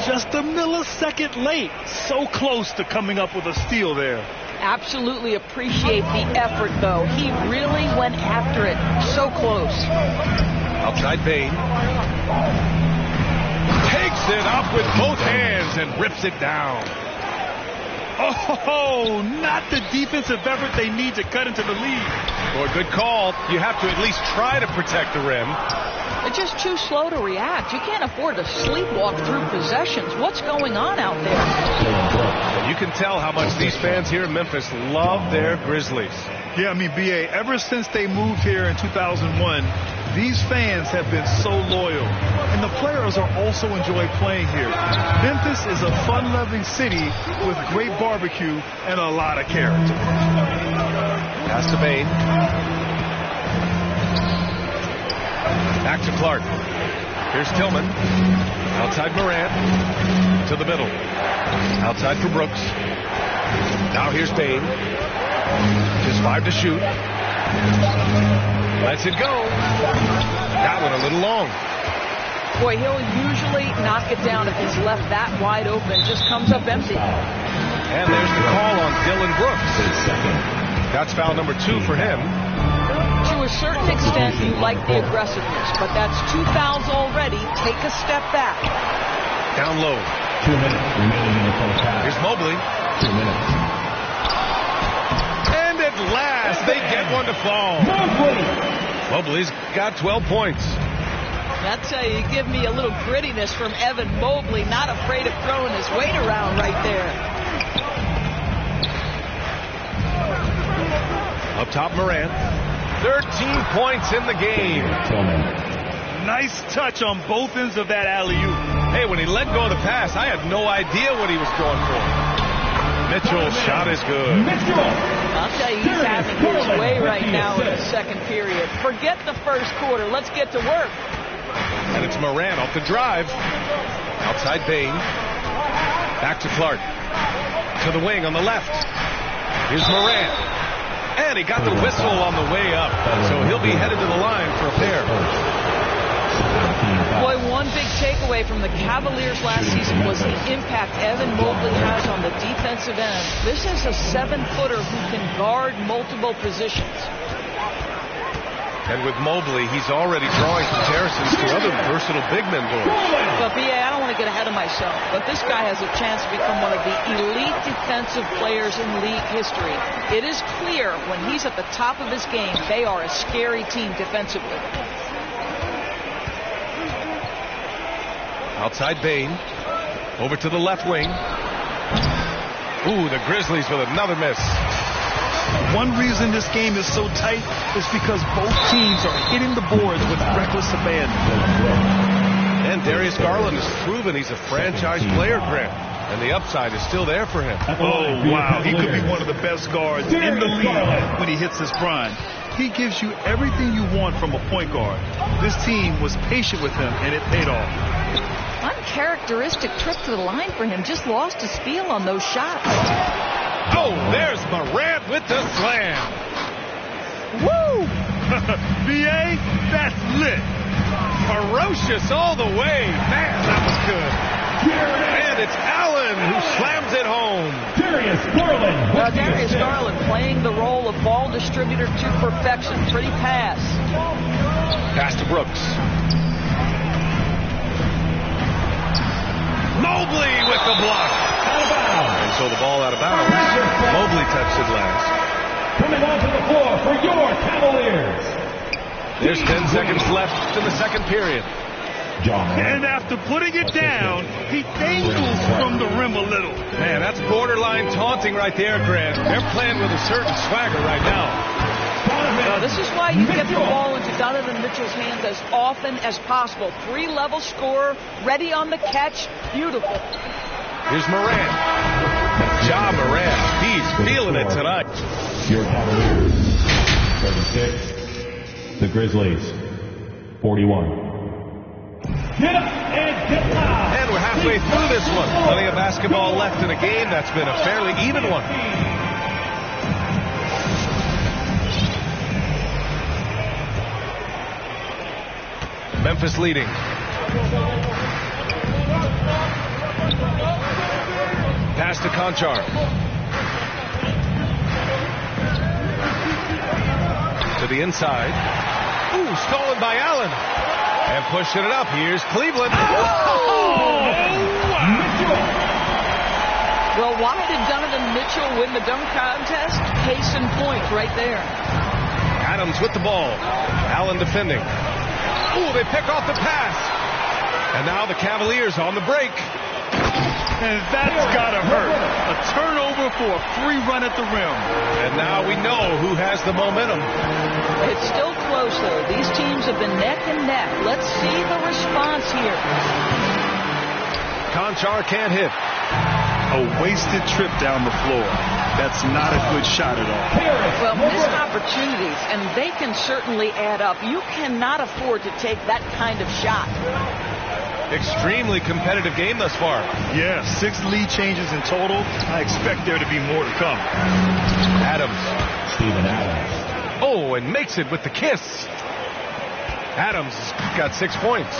Just a millisecond late. So close to coming up with a steal there. Absolutely appreciate the effort, though. He really went after it. So close. Outside Bain. Takes it up with both hands and rips it down. Oh, not the defensive effort they need to cut into the lead. Boy, good call. You have to at least try to protect the rim. They're just too slow to react. You can't afford to sleepwalk through possessions. What's going on out there? You can tell how much these fans here in Memphis love their Grizzlies. Yeah, I mean, B.A., ever since they moved here in 2001, these fans have been so loyal. And the players are also enjoy playing here. Memphis is a fun-loving city with great barbecue and a lot of character. Pass to Bain. Back to Clark. Here's Tillman. Outside Morant. To the middle. Outside for Brooks. Now here's Bain. Just 5 to shoot. Lets it go. That one a little long. Boy, he'll usually knock it down if he's left that wide open. Just comes up empty. And there's the call on Dylan Brooks. That's foul number 2 for him. To a certain extent, you like the aggressiveness, but that's 2 fouls already. Take a step back. Down low. 2 minutes remaining in the first half. Here's Mobley. 2 minutes. And at last, they get one to fall. Mobley's got 12 points. That's how you give me a little grittiness from Evan Mobley, not afraid of throwing his weight around right there. Up top, Morant. 13 points in the game. Nice touch on both ends of that alley-oop. Hey, when he let go of the pass, I had no idea what he was going for. Mitchell's shot is good. I'll tell you, he's having his way right now in the second period. Forget the first quarter. Let's get to work. And it's Morant off the drive. Outside Bain. Back to Clark. To the wing on the left. Here's Morant. And he got the whistle on the way up. So he'll be headed to the line for a pair. Boy, one big takeaway from the Cavaliers last season was the impact Evan Mobley has on the defensive end. This is a 7-footer who can guard multiple positions. And with Mobley, he's already drawing comparisons to other versatile big men doors. But, B.A., I don't want to get ahead of myself, but this guy has a chance to become one of the elite defensive players in league history. It is clear when he's at the top of his game, they are a scary team defensively. Outside Bain. Over to the left wing. Ooh, the Grizzlies with another miss. One reason this game is so tight is because both teams are hitting the boards with reckless abandon. And And Darius Garland has proven he's a franchise player, Grant. And the upside is still there for him. Oh, wow. He could be one of the best guards in the league when he hits his prime. He gives you everything you want from a point guard. This team was patient with him, and it paid off. Uncharacteristic trip to the line for him. Just lost his feel on those shots. Oh, there's Morant with the slam. Woo! B.A., that's lit. Ferocious all the way. Man, that was good. And it's Allen who slams it home. Darius Garland. Darius Garland playing the role of ball distributor to perfection. Pretty pass. Pass to Brooks. Mobley with the block. Out of bounds. And so the ball out of bounds. Mobley touched it last. Coming onto the floor for your Cavaliers. There's 10 seconds left in the second period. And after putting it down, he dangles from the rim a little. Man, that's borderline taunting right there, Grant. They're playing with a certain swagger right now. This is why you get the ball into Donovan Mitchell's hands as often as possible. 3-level scorer, ready on the catch. Beautiful. Here's Morant. Ja Morant. He's feeling it tonight. Your Cavaliers, 36. The Grizzlies, 41. Get up and get down. And we're halfway through this one. Plenty of basketball left in a game that's been a fairly even one. Memphis leading. Pass to Conchar. To the inside. Ooh, stolen by Allen. And pushing it up. Here's Cleveland. Oh! Well, why did Donovan Mitchell win the dunk contest? Case in point right there. Adams with the ball. Allen defending. Ooh, they pick off the pass. And now the Cavaliers on the break. And that's got to hurt. A turnover for a free run at the rim. And now we know who has the momentum. It's still close, though. These teams have been neck and neck. Let's see the response here. Conchar can't hit. A wasted trip down the floor. That's not a good shot at all. Well, missed opportunities, and they can certainly add up. You cannot afford to take that kind of shot. Extremely competitive game thus far. Yeah, 6 lead changes in total. I expect there to be more to come. Adams. Steven Adams. Oh, and makes it with the kiss. Adams got 6 points.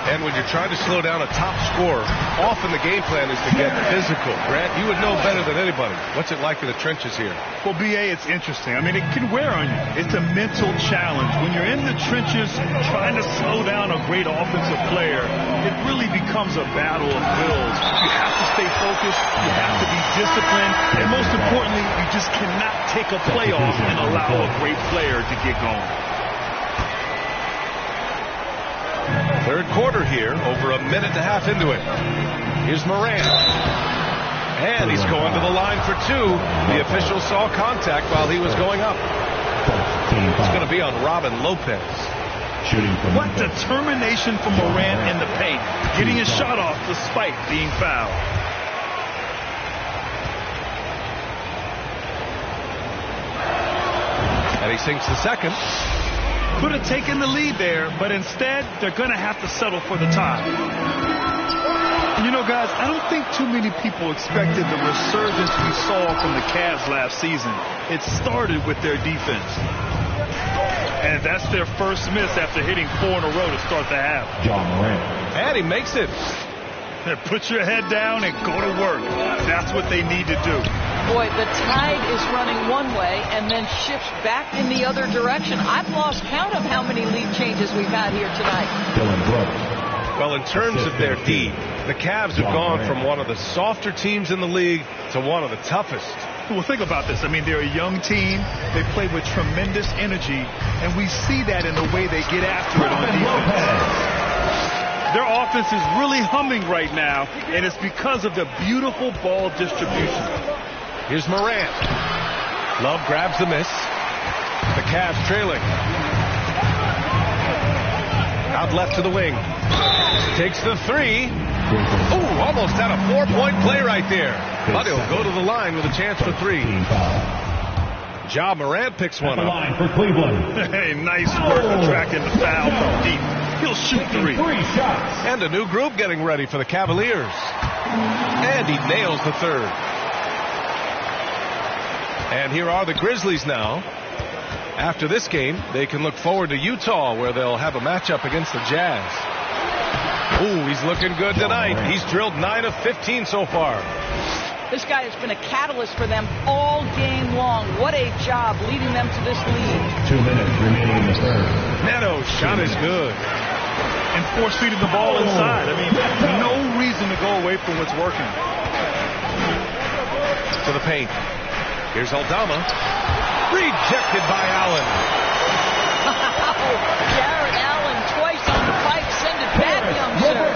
And when you're trying to slow down a top scorer, often the game plan is to get physical. Grant, you would know better than anybody. What's it like in the trenches here? Well, B.A., it's interesting. I mean, it can wear on you. It's a mental challenge. When you're in the trenches trying to slow down a great offensive player, it really becomes a battle of wills. You have to stay focused. You have to be disciplined. And most importantly, you just cannot take a play off and allow a great player to get going. Third quarter here, over a minute and a half into it. Here's Morant. And he's going to the line for 2. The official saw contact while he was going up. It's going to be on Robin Lopez. What determination from Morant in the paint. Getting his shot off despite being fouled. And he sinks the second. Could have taken the lead there, but instead, they're going to have to settle for the tie. You know, guys, I don't think too many people expected the resurgence we saw from the Cavs last season. It started with their defense. And that's their first miss after hitting 4 in a row to start the half. John Morant. And he makes it. Put your head down and go to work. That's what they need to do. Boy, the tide is running one way and then shifts back in the other direction. I've lost count of how many lead changes we've had here tonight. Dylan Brooks. Well, in terms of their D, the Cavs have gone from one of the softer teams in the league to one of the toughest. Well, think about this. I mean, they're a young team. They play with tremendous energy, and we see that in the way they get after it on defense. Their offense is really humming right now, and it's because of the beautiful ball distribution. Here's Morant. Love grabs the miss. The Cavs trailing. Out left to the wing. Takes the three. Ooh, almost had a 4-point play right there. But he'll go to the line with a chance for three. Ja Morant picks one up. Line for Cleveland. Hey, nice work attracting the foul from deep. He'll shoot three. 3 shots. And a new group getting ready for the Cavaliers. And he nails the third. And here are the Grizzlies now. After this game, they can look forward to Utah, where they'll have a matchup against the Jazz. Ooh, he's looking good tonight. He's drilled 9 of 15 so far. This guy has been a catalyst for them all game long. What a job leading them to this lead. 2 minutes remaining in the third. Neto's shot is good. And force-feeding the ball inside. I mean, no reason to go away from what's working. To the paint. Here's Aldama. Rejected by Allen. Jared Allen twice on the pipe. Send it back, young sir.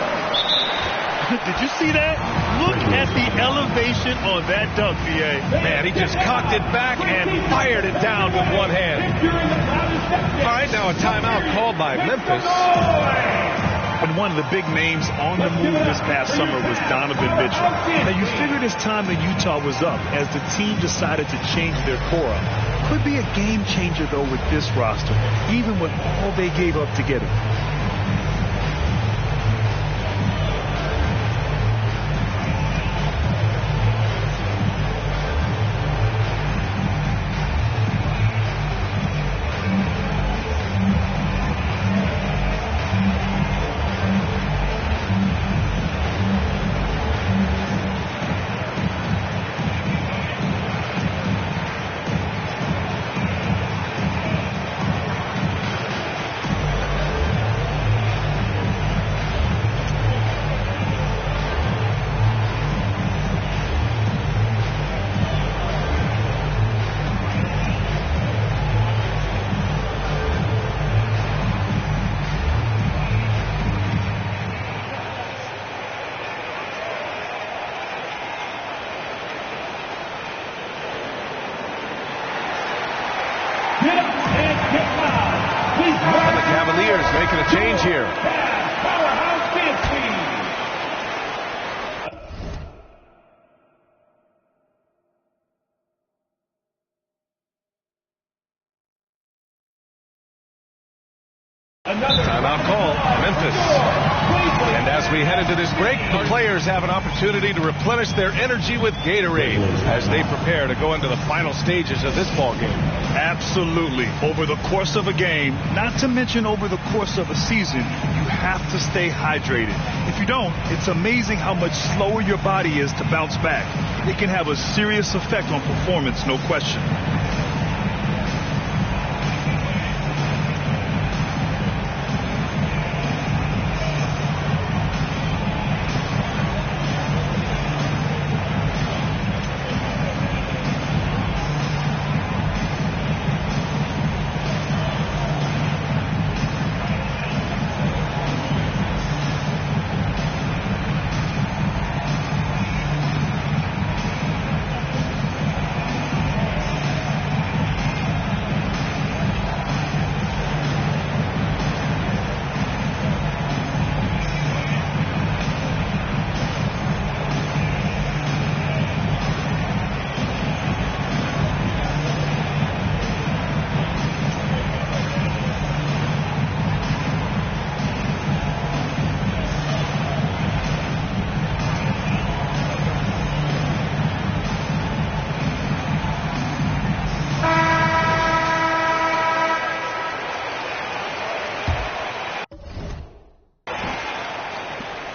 Did you see that? Look at the elevation on that dunk, B.A. Man, he just cocked it back and fired it down with one hand. All right, now a timeout called by Memphis. And one of the big names on the move this past summer was Donovan Mitchell. Now, you figured his time in Utah was up as the team decided to change their core up. Could be a game changer, though, with this roster, even with all they gave up to get him. And the Cavaliers making a change here. Timeout call, Memphis. And as we head into this break, the players have an opportunity to replenish their energy with Gatorade as they prepare to go into the final stages of this ball game. Absolutely. Over the course of a game, not to mention over the course of a season, you have to stay hydrated. If you don't, it's amazing how much slower your body is to bounce back. It can have a serious effect on performance, no question.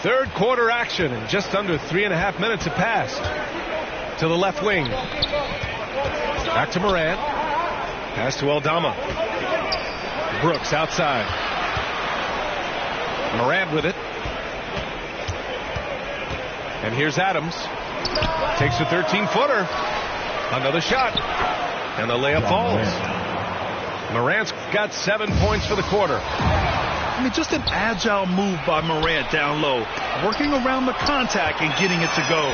Third quarter action, and just under 3.5 minutes have passed. To the left wing. Back to Morant. Pass to Aldama. Brooks outside. Morant with it. And here's Adams. Takes a 13-footer. Another shot. And the layup falls. Morant's got 7 points for the quarter. I mean, just an agile move by Morant down low, working around the contact and getting it to go.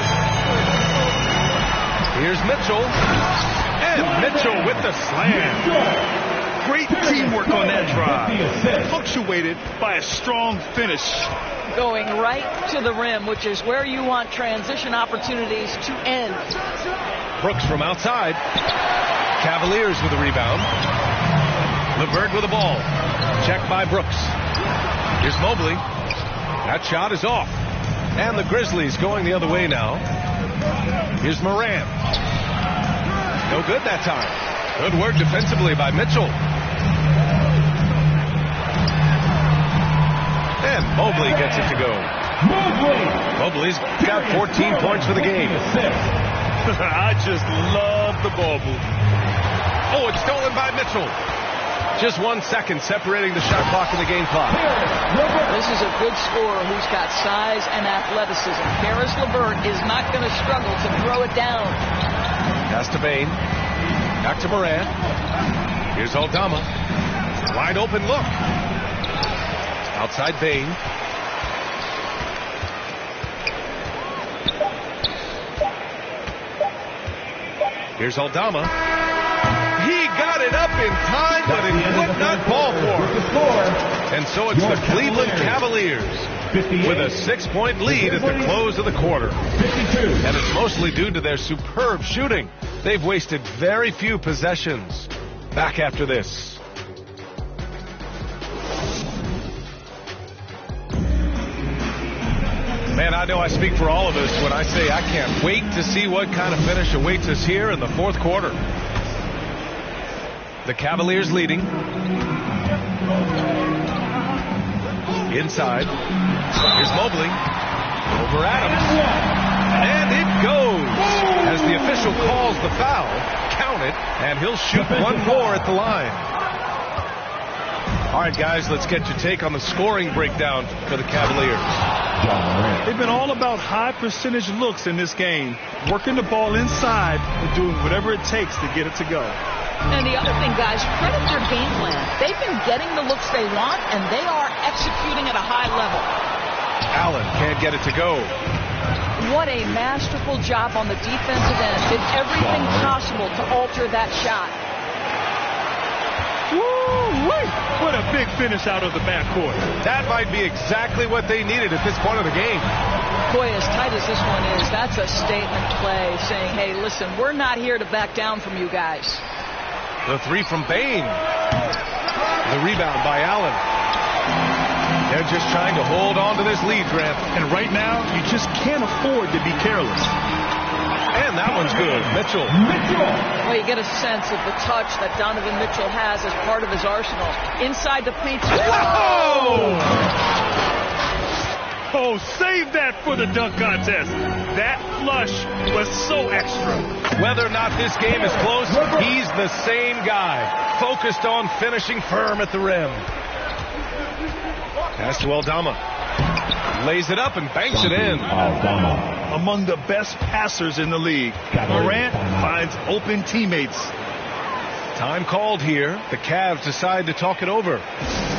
Here's Mitchell. And Mitchell with the slam. Great teamwork on that drive. Punctuated by a strong finish. Going right to the rim, which is where you want transition opportunities to end. Brooks from outside. Cavaliers with a rebound. LeVert with the ball. Checked by Brooks. Here's Mobley. That shot is off. And the Grizzlies going the other way now. Here's Morant. No good that time. Good work defensively by Mitchell. And Mobley gets it to go. Mobley's got 14 points for the game. I just love the ball movement. Oh, it's stolen by Mitchell. Just 1 second separating the shot clock and the game clock. This is a good scorer who's got size and athleticism. Karis LeVert is not going to struggle to throw it down. Pass to Bane. Back to Morant. Here's Aldama. Wide open look. Outside Bane. Here's Aldama. He got it up in time, but it would not fall for him. And so it's the Cleveland Cavaliers with a 6-point lead at the close of the quarter. And it's mostly due to their superb shooting. They've wasted very few possessions. Back after this. Man, I know I speak for all of us when I say I can't wait to see what kind of finish awaits us here in the fourth quarter. The Cavaliers leading. Inside. Here's Mobley. Over Adams. And it goes. As the official calls the foul, count it, and he'll shoot one more at the line. All right, guys, let's get your take on the scoring breakdown for the Cavaliers. They've been all about high percentage looks in this game, working the ball inside and doing whatever it takes to get it to go. And the other thing, guys, credit their game plan. They've been getting the looks they want, and they are executing at a high level. Allen can't get it to go. What a masterful job on the defensive end. Did everything possible to alter that shot. Woo-wee! What a big finish out of the backcourt. That might be exactly what they needed at this point of the game. Boy, as tight as this one is, that's a statement play saying, hey, listen, we're not here to back down from you guys. The three from Bane. The rebound by Allen. They're just trying to hold on to this lead, Grant. And right now, you just can't afford to be careless. And that one's good. Mitchell. Well, you get a sense of the touch that Donovan Mitchell has as part of his arsenal. Inside the paint. Whoa! Oh, save that for the dunk contest. That flush was so extra. Whether or not this game is close, he's the same guy. Focused on finishing firm at the rim. Pass to Aldama. Lays it up and banks it in. Among the best passers in the league, Morant finds open teammates. Time called here. The Cavs decide to talk it over.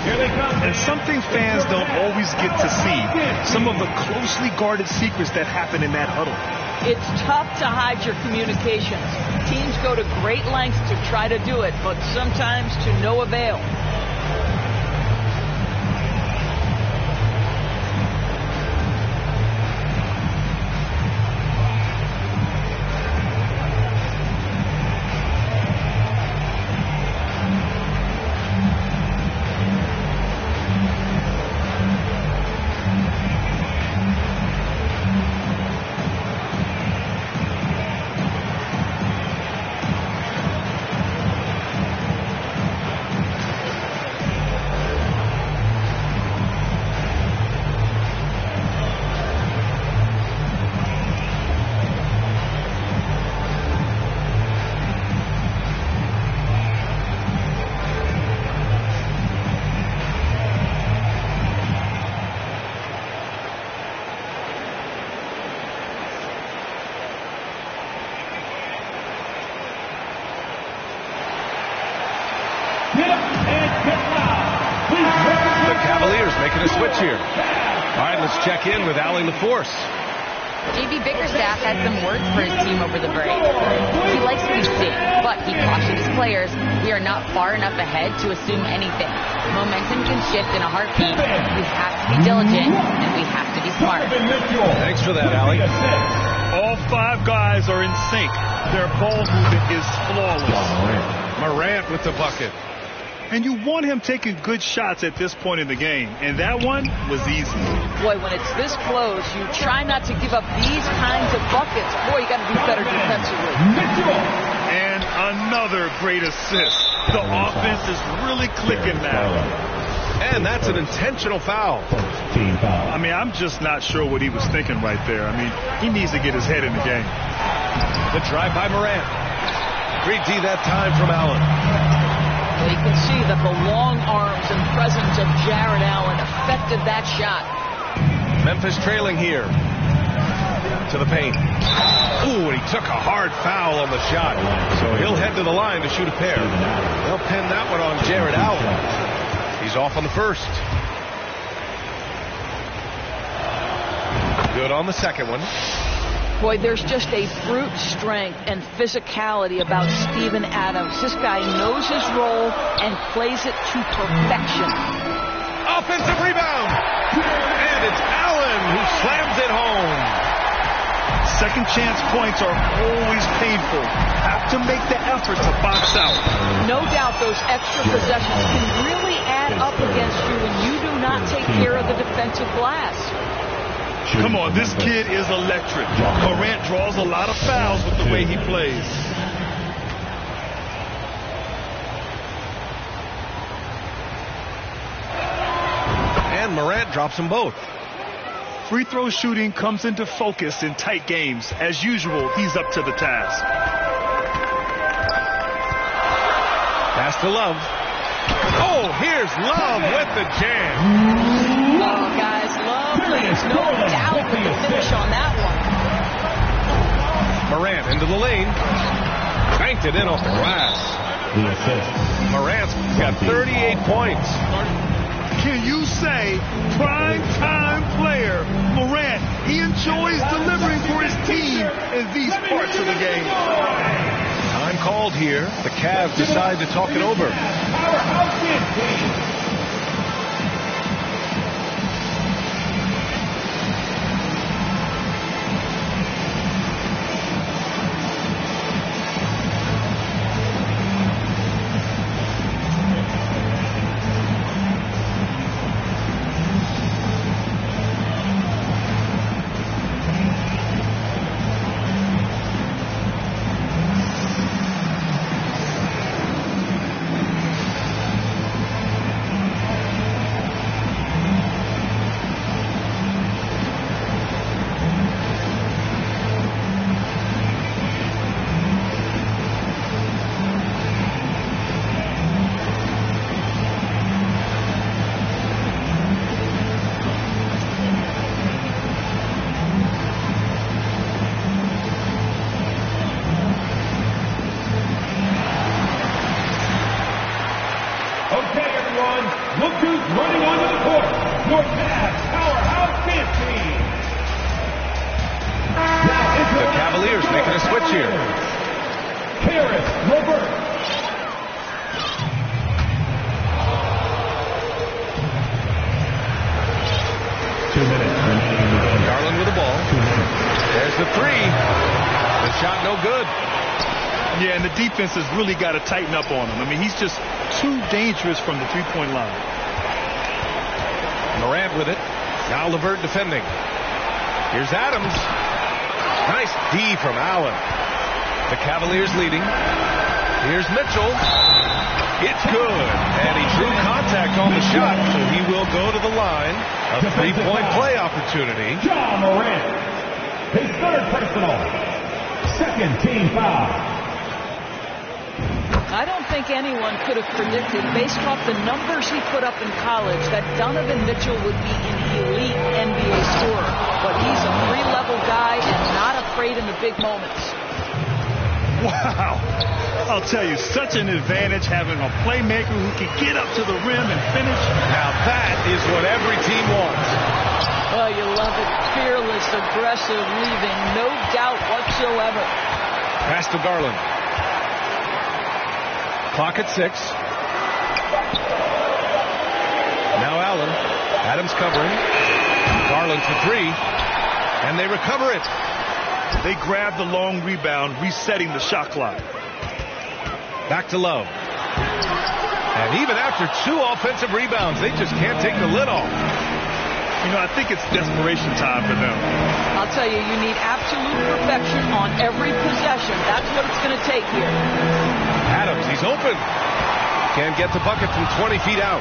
Here they come. And something fans don't always get to see. Some of the closely guarded secrets that happen in that huddle. It's tough to hide your communications. Teams go to great lengths to try to do it, but sometimes to no avail. The Cavaliers making a switch here. All right, let's check in with Allie LaForce. J.B. Bickerstaff has some words for his team over the break. He likes what he's seeing, but he cautioned his players, we are not far enough ahead to assume anything. Momentum can shift in a heartbeat. We have to be diligent, and we have to be smart. Thanks for that, Allie. All 5 guys are in sync. Their ball movement is flawless. Morant with the bucket. And you want him taking good shots at this point in the game. And that one was easy. Boy, when it's this close, you try not to give up these kinds of buckets. Boy, you got to be better defensively. And another great assist. The offense is really clicking now. And that's an intentional foul. I mean, I'm just not sure what he was thinking right there. I mean, he needs to get his head in the game. The drive by Morant. Great D that time from Allen. Well, you can see that the long arms and presence of Jared Allen affected that shot. Memphis trailing here. To the paint. Ooh, and he took a hard foul on the shot. So he'll head to the line to shoot a pair. They'll pin that one on Jared Allen. He's off on the first. Good on the second one. Boy, there's just a brute strength and physicality about Steven Adams. This guy knows his role and plays it to perfection. Offensive rebound. And it's Allen who slams it home. Second chance points are always painful. Have to make the effort to box out. No doubt those extra possessions can really add up against you when you do not take care of the defensive glass. Come on, this kid is electric. Morant draws a lot of fouls with the way he plays. And Morant drops them both. Free throw shooting comes into focus in tight games. As usual, he's up to the task. Pass to Love. Oh, here's Love with the jam. Oh, guys, Love leaves no doubt with the finish on that one. Morant into the lane. Banked it in off the glass. Morant's got 38 points. Can you say prime time player Morant? He enjoys delivering for his team in these parts of the game. Time called here. The Cavs decide to talk it over. Defense has really got to tighten up on him. I mean, he's just too dangerous from the three-point line. Morant with it. Now LeVert defending. Here's Adams. Nice D from Allen. The Cavaliers leading. Here's Mitchell. It's good. And he drew contact on the shot, so he will go to the line. A three-point play opportunity. Ja Morant. His third personal. Second team foul. I don't think anyone could have predicted, based off the numbers he put up in college, that Donovan Mitchell would be an elite NBA scorer. But he's a three-level guy and not afraid in the big moments. Wow. I'll tell you, such an advantage having a playmaker who can get up to the rim and finish. Now that is what every team wants. Oh, you love it. Fearless, aggressive, leaving no doubt whatsoever. Pass to Garland. Clock at 6. Now Allen. Adams covering. Garland for 3. And they recover it. They grab the long rebound, resetting the shot clock. Back to Love. And even after 2 offensive rebounds, they just can't take the lid off. You know, I think it's desperation time for them. I'll tell you, you need absolute perfection on every possession. That's what it's going to take here. Adams, he's open. Can't get the bucket from 20 feet out.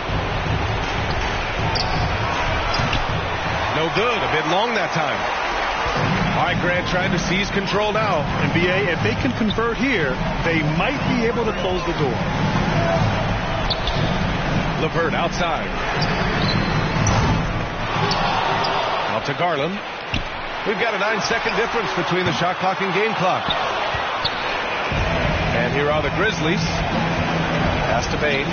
No good. A bit long that time. All right, Grant trying to seize control now. NBA, if they can convert here, they might be able to close the door. LeVert outside. Out to Garland. We've got a 9-second difference between the shot clock and game clock. And here are the Grizzlies. Pass to Bain.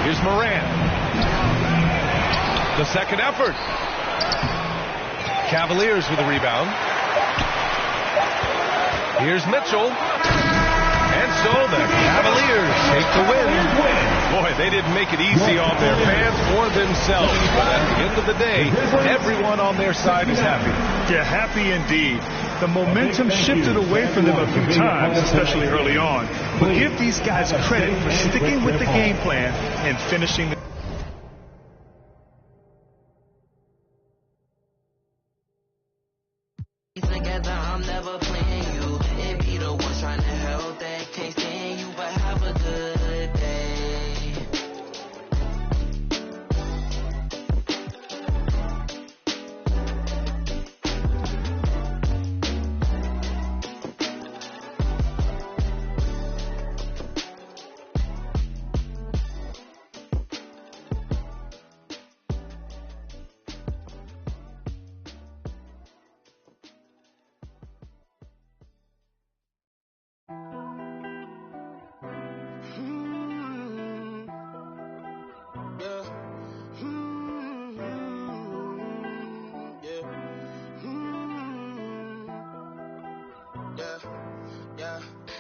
Here's Moran. The second effort. Cavaliers with a rebound. Here's Mitchell. And so the Cavaliers take the win. Boy, they didn't make it easy on their fans or themselves. But at the end of the day, everyone on their side is happy. Yeah, happy indeed. The momentum shifted away from them a few times, especially early on. But give these guys credit for sticking with the game plan and finishing the Together, I'm never playing you. It be the ones trying to help that can't stand you, but have a good day.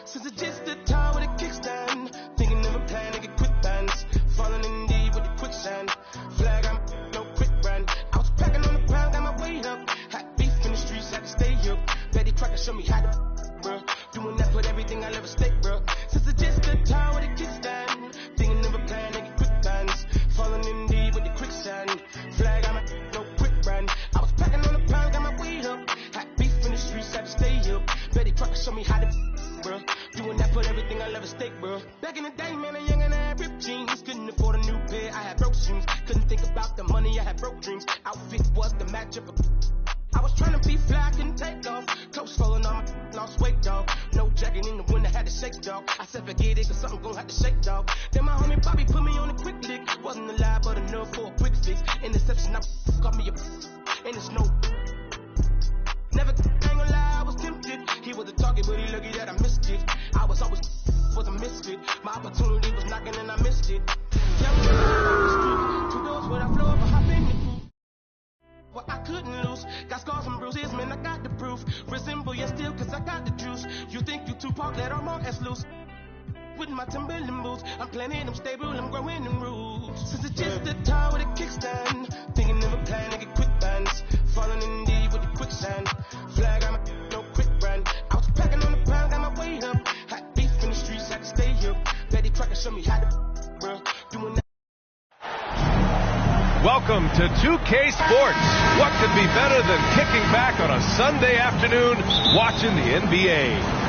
Since it's just the time with a kickstand, thinking of a plan to get quick bands, falling in deep with the quicksand. Flag, I'm no quick brand. I was packing on the ground, got my weight up. Hot beef in the streets, had to stay up. Betty Crocker show me how to, bruh. Doing that, put everything I ever stake, bruh. Since it's just the time with a kickstand, thinking of a plan to get quick bands, falling in deep with the quicksand. Flag, I'm no quick brand. I was packing on the ground, got my weight up. Hot beef in the streets, had to stay up. Betty Crocker show me how to, bruh. Doing that, put everything I love at stake, bro. Back in the day, man, a young and I had ripped jeans. Couldn't afford a new pair, I had broke shoes. Couldn't think about the money, I had broke dreams. Outfit was the matchup. I was trying to be fly, couldn't take off. Clothes falling on my lost weight, dog. No jacket in the winter, had to shake, dog. I said forget it, cause something gon' have to shake, dog. Then my homie Bobby put me on a quick lick. Wasn't alive, but enough for a quick fix. Interception, I got me a and it's no. Never, ain't gonna lie, I was tempted. He was a target, but he lucky that I missed it. I was always was a misfit. My opportunity was knocking and I missed it. Yeah, two doors where I flow up, I hop in the coupe. Well, I couldn't lose. Got scars and bruises, man, I got the proof. Resemble you still, cause I got the juice. You think you Tupac, let all my ass loose. With my Timberland boots, I'm planning, I'm stable, I'm growing in roots. Since it's just the time with a kickstand, thinking of a plan to get quick bands, falling in deep with the quicksand. Flag, I'm no quick brand. I was packing on the ground, got my weight up. Hot beef in the streets, had to stay up. Betty Crocker show me how to, bro. Doing that. Welcome to 2K Sports. What could be better than kicking back on a Sunday afternoon watching the NBA?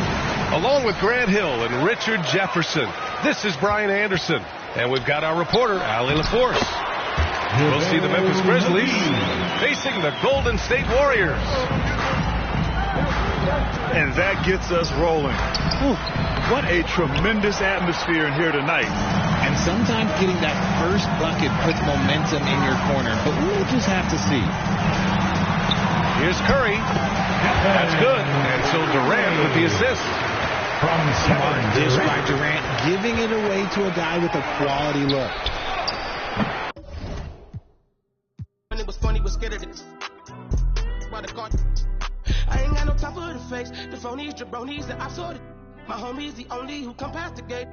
Along with Grant Hill and Richard Jefferson, this is Brian Anderson. And we've got our reporter, Allie LaForce. We'll see the Memphis Grizzlies facing the Golden State Warriors. And that gets us rolling. Whew, what a tremendous atmosphere in here tonight. And sometimes getting that first bucket puts momentum in your corner, but we'll just have to see. Here's Curry. That's good. And so Durant with the assist. Smart dish by Durant, giving it away to a guy with a quality look. scared of this. By the car. I ain't got no time for the fakes. The phonies, jabronis, the ops sorted. My homies, the only who come past the gate.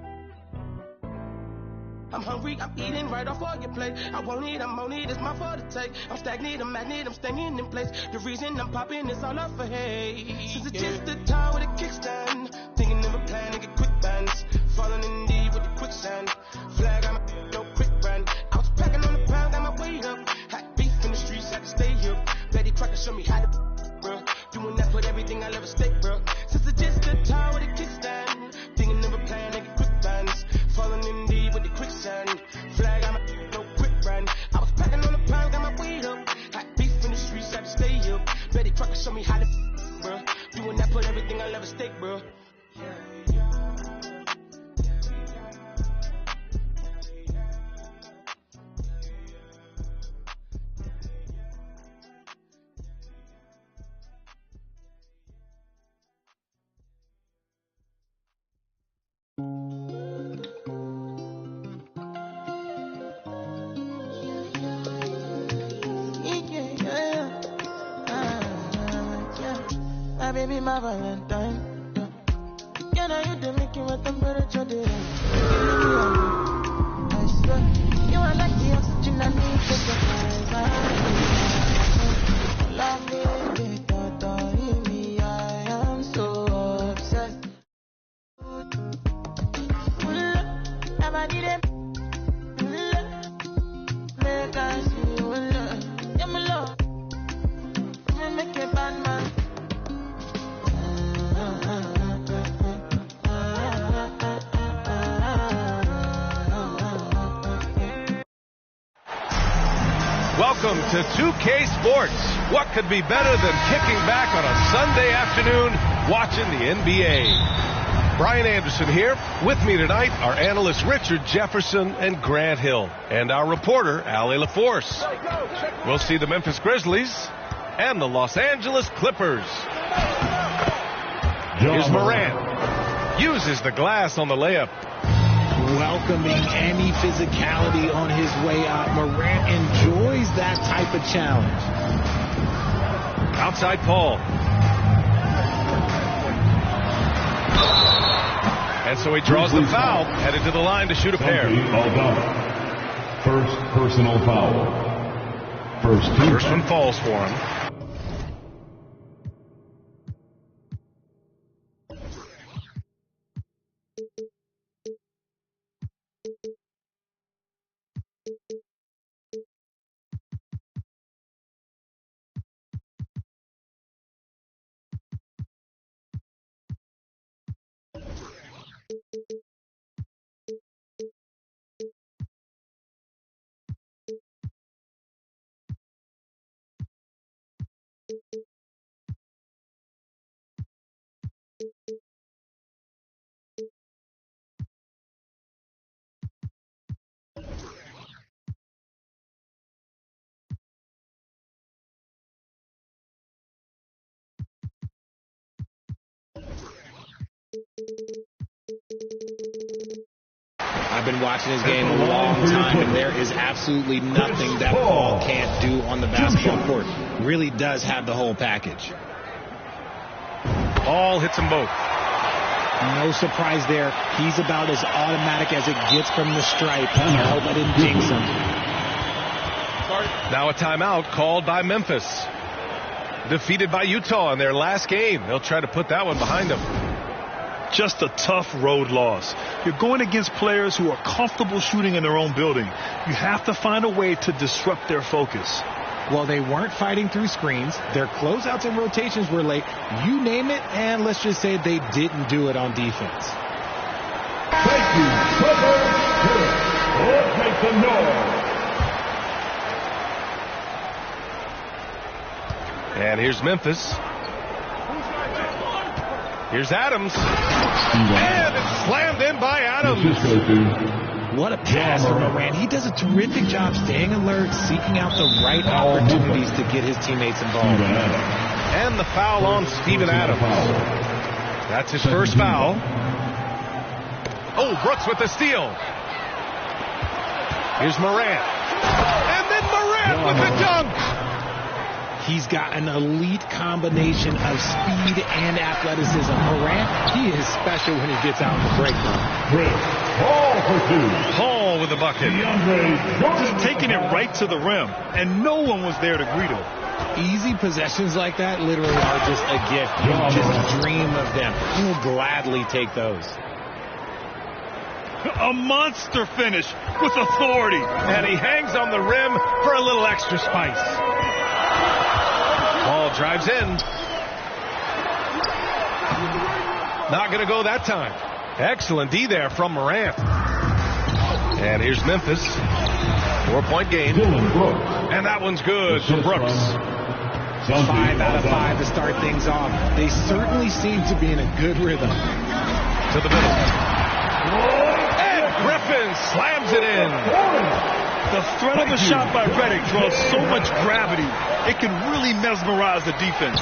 I'm hungry, I'm eating right off all your plate. I won't eat, I'm on it, it's my fault to take. I'm stagnant, I'm magnet, I'm staying in place. The reason I'm popping is all up for hate. Since it's just a time with a kickstand. Thinking of a plan to get quick bands. Falling in deep with the quicksand. Flag, I'm no quick run. I was packing on the pound, got my weight up. Hot beef in the streets, had to stay here. Betty Crocker show me how to, bro. Doing that, put everything I love at stake, bro. Since it's just a time with a kickstand. Thinking of a plan to get quick bands. Falling in deep with the quicksand. Flag, I'm no quick run. I was packing on the pound, got my weight up. Hot beef in the streets, had to stay up. Betty Crocker show me how to, bro. Doing that, put everything I love at stake, bro. My baby, my Valentine. Can I you the making what temperature they I swear, you are like the oxygen I need to survive. Love me, me, I am so obsessed. Never need it. Make us feel love. Yeah, my love. Make a bad man. Welcome to 2K Sports. What could be better than kicking back on a Sunday afternoon watching the NBA? Brian Anderson here. With me tonight are analysts Richard Jefferson and Grant Hill, and our reporter, Allie LaForce. We'll see the Memphis Grizzlies and the Los Angeles Clippers. Here's Morant. Uses the glass on the layup. Welcoming any physicality on his way out. Morant enjoys that type of challenge. Outside Paul. And so he draws the foul, headed to the line to shoot a pair. First personal foul. First one falls for him. I've been watching this game a long time, and there is absolutely nothing that Paul can't do on the basketball court. Really does have the whole package. Paul hits them both. No surprise there. He's about as automatic as it gets from the stripe. I hope I didn't jinx him. Now a timeout called by Memphis. Defeated by Utah in their last game. They'll try to put that one behind them. Just a tough road loss. You're going against players who are comfortable shooting in their own building. You have to find a way to disrupt their focus. Well, they weren't fighting through screens. Their closeouts and rotations were late. You name it, and let's just say they didn't do it on defense. Thank you, Trevor. We'll take the North. And here's Memphis. Here's Adams. And it's slammed in by Adams. What a pass from Morant. He does a terrific job staying alert, seeking out the right opportunities to get his teammates involved. And the foul on Steven Adams. That's his first foul. Oh, Brooks with the steal. Here's Morant. And then Morant with the dunk. He's got an elite combination of speed and athleticism. Morant, he is special when he gets out in the break now. Paul for two. Paul with the bucket. Just taking it right to the rim, and no one was there to greet him. Easy possessions like that literally are just a gift. You just dream of them. You'll gladly take those. A monster finish with authority. And he hangs on the rim for a little extra spice. Ball drives in. Not going to go that time. Excellent D there from Morant. And here's Memphis. 4-point game. And that one's good for Brooks. 5 out of 5 to start things off. They certainly seem to be in a good rhythm. To the middle. And Griffin slams it in. The threat of a shot by Redick draws so much gravity, it can really mesmerize the defense.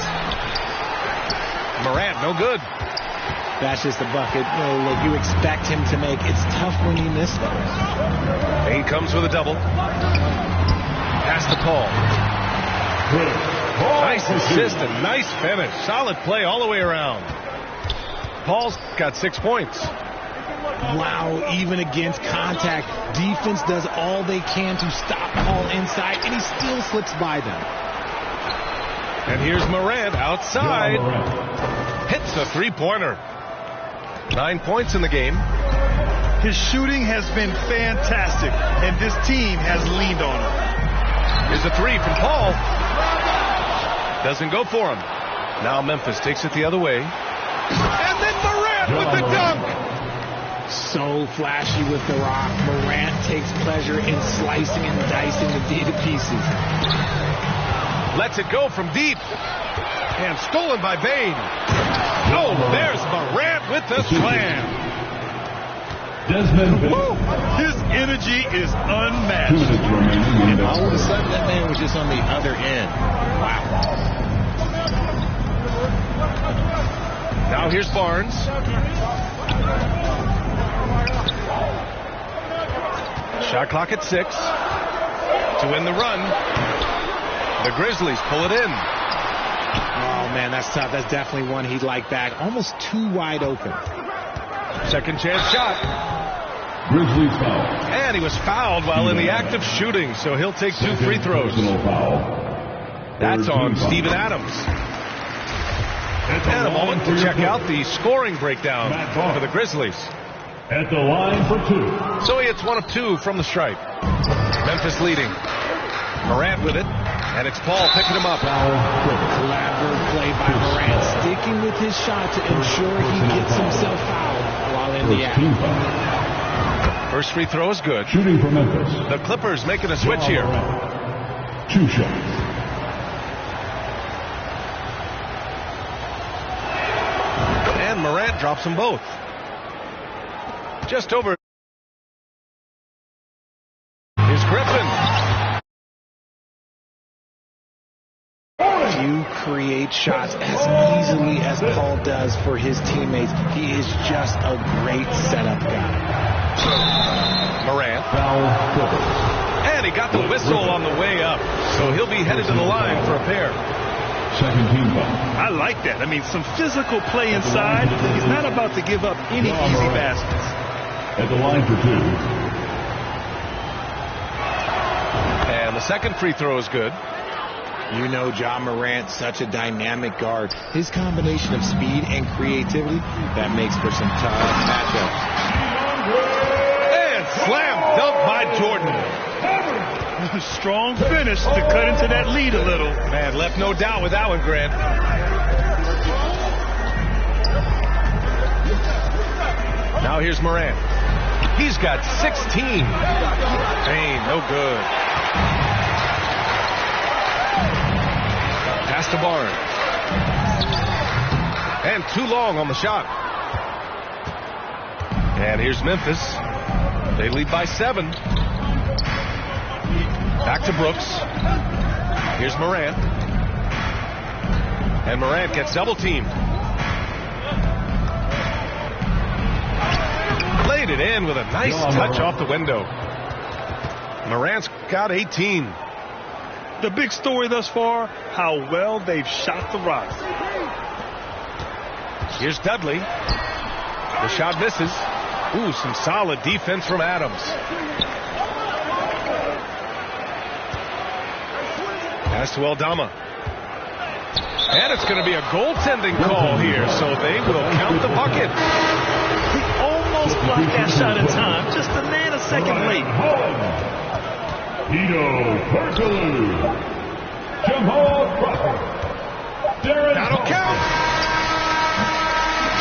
Morant, no good. That's just a bucket. Look, you expect him to make. It's tough when you miss those. He comes with a double. Pass the call. Nice assist and nice finish. Solid play all the way around. Paul's got 6 points. Wow, even against contact, defense does all they can to stop Paul inside, and he still slips by them. And here's Morant outside. Hits the three-pointer. 9 points in the game. His shooting has been fantastic, and this team has leaned on him. Here's a three from Paul. Doesn't go for him. Now Memphis takes it the other way. And then Morant with the dunk. So flashy with the rock. Morant takes pleasure in slicing and dicing the D to pieces. Lets it go from deep. And stolen by Bain. Oh, there's Morant with the slam. His energy is unmatched. And all of a sudden, that man was just on the other end. Wow. Now here's Barnes. Shot clock at 6. To win the run. The Grizzlies pull it in. Oh, man, that's tough. That's definitely one he'd like back. Almost too wide open. Second chance shot. Grizzlies foul. And he was fouled while in the act of shooting, so he'll take 2 free throws. That's on Steven Adams. And a moment to check out the scoring breakdown for the Grizzlies. At the line for 2. So he hits 1 of 2 from the stripe. Memphis leading. Morant with it. And it's Paul picking him up. Collaborative play by Morant, sticking with his shot to ensure he gets himself fouled while in the act. First free throw is good. Shooting for Memphis. The Clippers making a switch here. 2 shots. And Morant drops them both. Just over. Here's Griffin. Few create shots as easily as Paul does for his teammates. He is just a great setup guy. Morant. And he got the whistle on the way up. So he'll be headed to the line for a pair. Second team foul. I like that. I mean, some physical play inside. He's not about to give up any easy baskets. At the line for 2. And the second free throw is good. You know Ja Morant, such a dynamic guard. His combination of speed and creativity, that makes for some tough matchups. And slam dunk by Jordan. Strong finish to cut into that lead a little. Man, left no doubt with that one, Grant. Now here's Morant. He's got 16. Bain, no good. Pass to Barnes. And too long on the shot. And here's Memphis. They lead by 7. Back to Brooks. Here's Morant. And Morant gets double teamed. Laid it in with a nice touch off the window. Morant's got 18. The big story thus far, how well they've shot the rock. Here's Dudley. The shot misses. Ooh, some solid defense from Adams. Pass to Aldama. And it's going to be a goaltending call here, so they will count the bucket. He almost blocked that shot in time, just a nanosecond late. That'll count.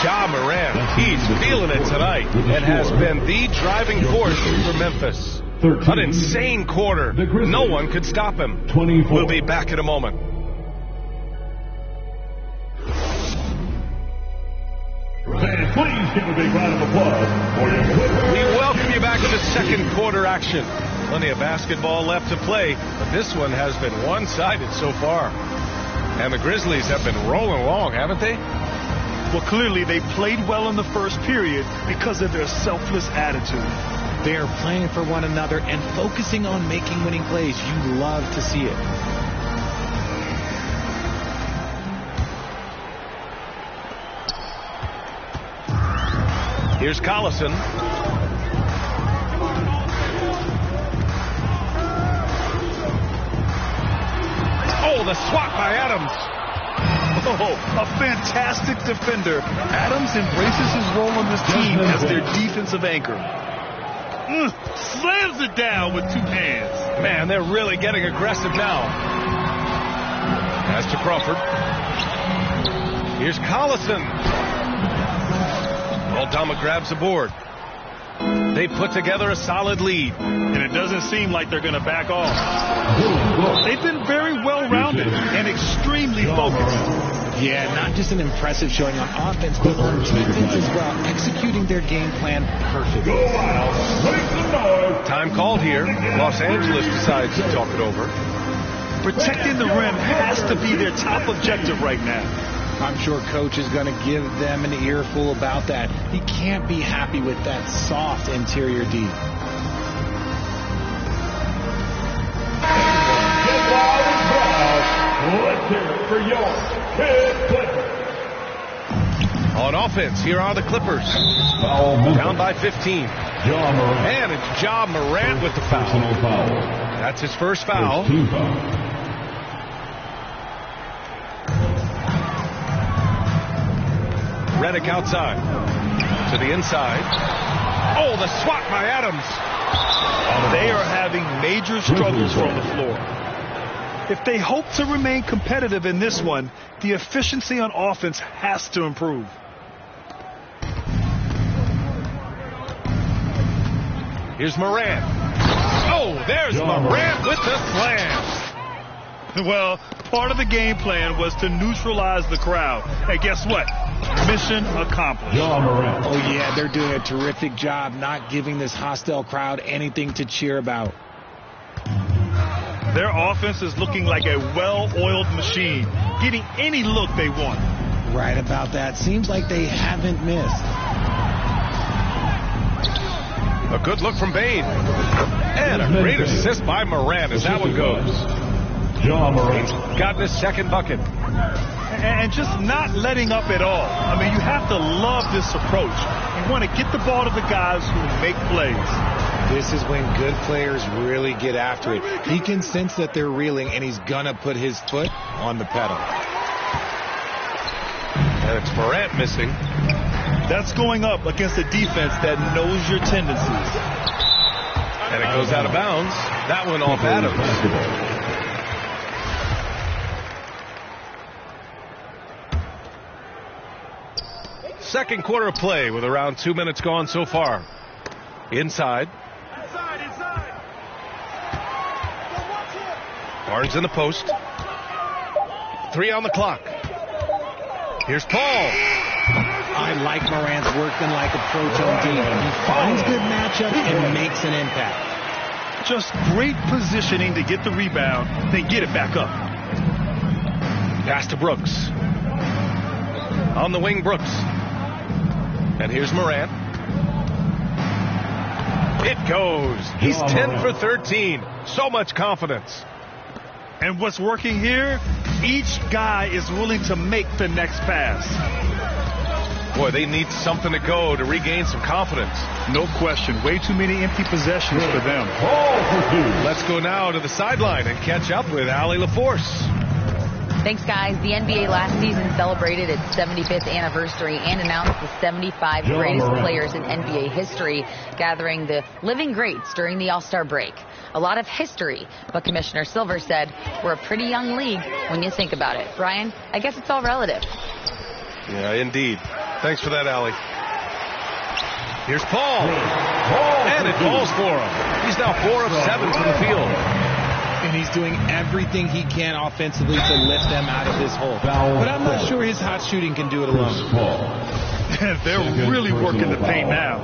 Ja Morant, he's feeling it tonight and has been the driving force for Memphis. An insane quarter. No one could stop him. We'll be back in a moment. Fans, please give a big round of applause for your Clippers. We welcome you back to the second quarter action. Plenty of basketball left to play, but this one has been one-sided so far. And the Grizzlies have been rolling along, haven't they? Well, clearly they played well in the first period because of their selfless attitude. They are playing for one another and focusing on making winning plays. You love to see it. Here's Collison. Oh, the swat by Adams. Oh, a fantastic defender. Adams embraces his role on this team as their defensive anchor. Slams it down with two hands. Man, they're really getting aggressive now. Pass to Crawford. Here's Collison. Aldama grabs the board. They put together a solid lead. And it doesn't seem like they're going to back off. They've been very well-rounded and extremely focused. Yeah, not just an impressive showing on offense, but on defense as well, executing their game plan perfectly. Time called here. Los Angeles decides to talk it over. Protecting the rim has to be their top objective right now. I'm sure Coach is going to give them an earful about that. He can't be happy with that soft interior D. Let's hear it for your Clippers. On offense, here are the Clippers. Down by 15. And it's Ja Morant with the foul. That's his first foul. Redick outside. To the inside. Oh, the swat by Adams. They are having major struggles from the floor. If they hope to remain competitive in this one, the efficiency on offense has to improve. Here's Morant. Oh, there's Morant with the slam. Well, part of the game plan was to neutralize the crowd. And guess what? Mission accomplished. Oh, yeah, they're doing a terrific job not giving this hostile crowd anything to cheer about. Their offense is looking like a well-oiled machine, getting any look they want. Right about that. Seems like they haven't missed. A good look from Bane. And a great assist by Morant as that one goes. He's gotten his second bucket. And just not letting up at all. I mean, you have to love this approach. You want to get the ball to the guys who make plays. This is when good players really get after it. He can sense that they're reeling, and he's going to put his foot on the pedal. And it's Morant missing. That's going up against a defense that knows your tendencies. And it goes out of bounds. That one off Adams. Second quarter of play with around 2 minutes gone so far. Inside. Barnes in the post. 3 on the clock. Here's Paul. I like Morant's workman-like approach on D. He finds good matchups and makes an impact. Just great positioning to get the rebound, then get it back up. Pass to Brooks. On the wing, Brooks. And here's Morant. It goes. He's 10 for 13. So much confidence. And what's working here, each guy is willing to make the next pass. Boy, they need something to go to regain some confidence. No question. Way too many empty possessions for them. Let's go now to the sideline and catch up with Allie LaForce. Thanks, guys. The NBA last season celebrated its 75th anniversary and announced the 75 greatest players in NBA history, gathering the living greats during the All-Star break. A lot of history, but Commissioner Silver said we're a pretty young league when you think about it. Brian, I guess it's all relative. Yeah, indeed. Thanks for that, Allie. Here's Paul. And it falls for him. He's now 4 of 7 from the field. And he's doing everything he can offensively to lift them out of this hole. But I'm not sure his hot shooting can do it alone. They're really working the paint now.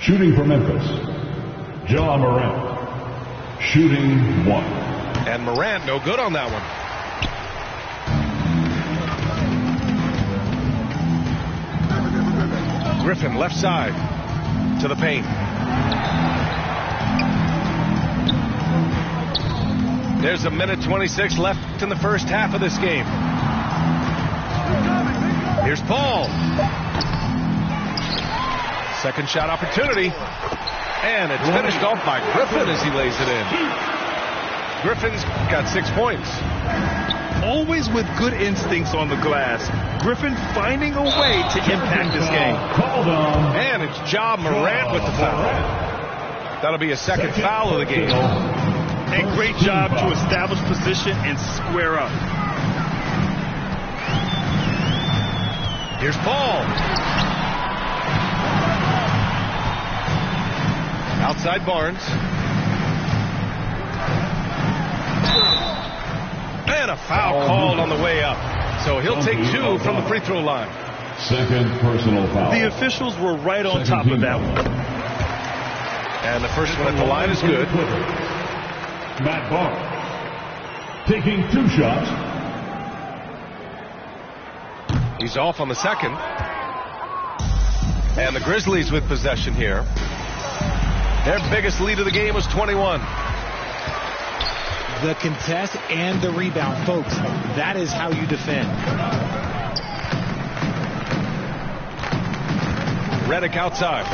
Shooting for Memphis, Ja Morant. Shooting 1. And Morant no good on that one. Griffin left side to the paint. There's a minute 26 left in the first half of this game. Here's Paul. Second shot opportunity. And it's finished off by Griffin as he lays it in. Griffin's got 6 points. Always with good instincts on the glass. Griffin finding a way to impact this game. And it's Ja Morant with the foul. That'll be a second foul of the game. A great job to establish position and square up. Here's Paul. Outside Barnes. And a foul called on the way up. So he'll take 2 from the free throw line. Second personal foul. The officials were right on top of that one. And the first one at the line is good. Matt Barnes taking 2 shots. He's off on the second. And the Grizzlies with possession here. Their biggest lead of the game was 21. The contest and the rebound, folks. That is how you defend. Redick outside.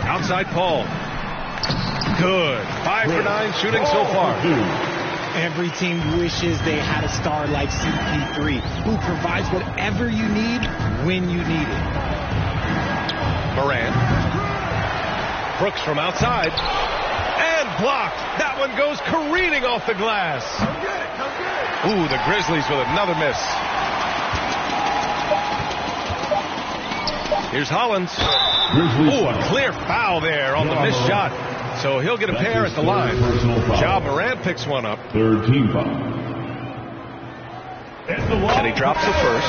Outside Paul. Good. 5 for 9 shooting so far. Every team wishes they had a star like CP3 who provides whatever you need when you need it. Morant. Brooks from outside. And blocked. That one goes careening off the glass. Ooh, the Grizzlies with another miss. Here's Hollins. Ooh, a clear foul there on the missed shot. So he'll get a pair at the line. Ja Morant picks one up. Third team foul. And he drops the first.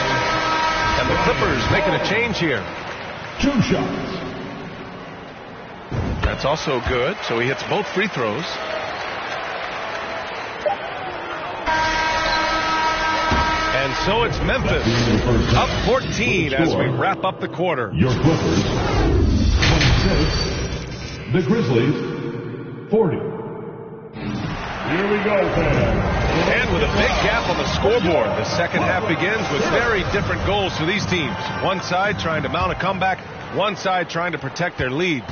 And the Clippers making a change here. 2 shots. That's also good. So he hits both free throws. And so it's Memphis up 14 as we wrap up the quarter. Your Clippers 26. The Grizzlies 40. Here we go, fans. And with a big gap on the scoreboard, the second half begins with very different goals for these teams. One side trying to mount a comeback, one side trying to protect their lead.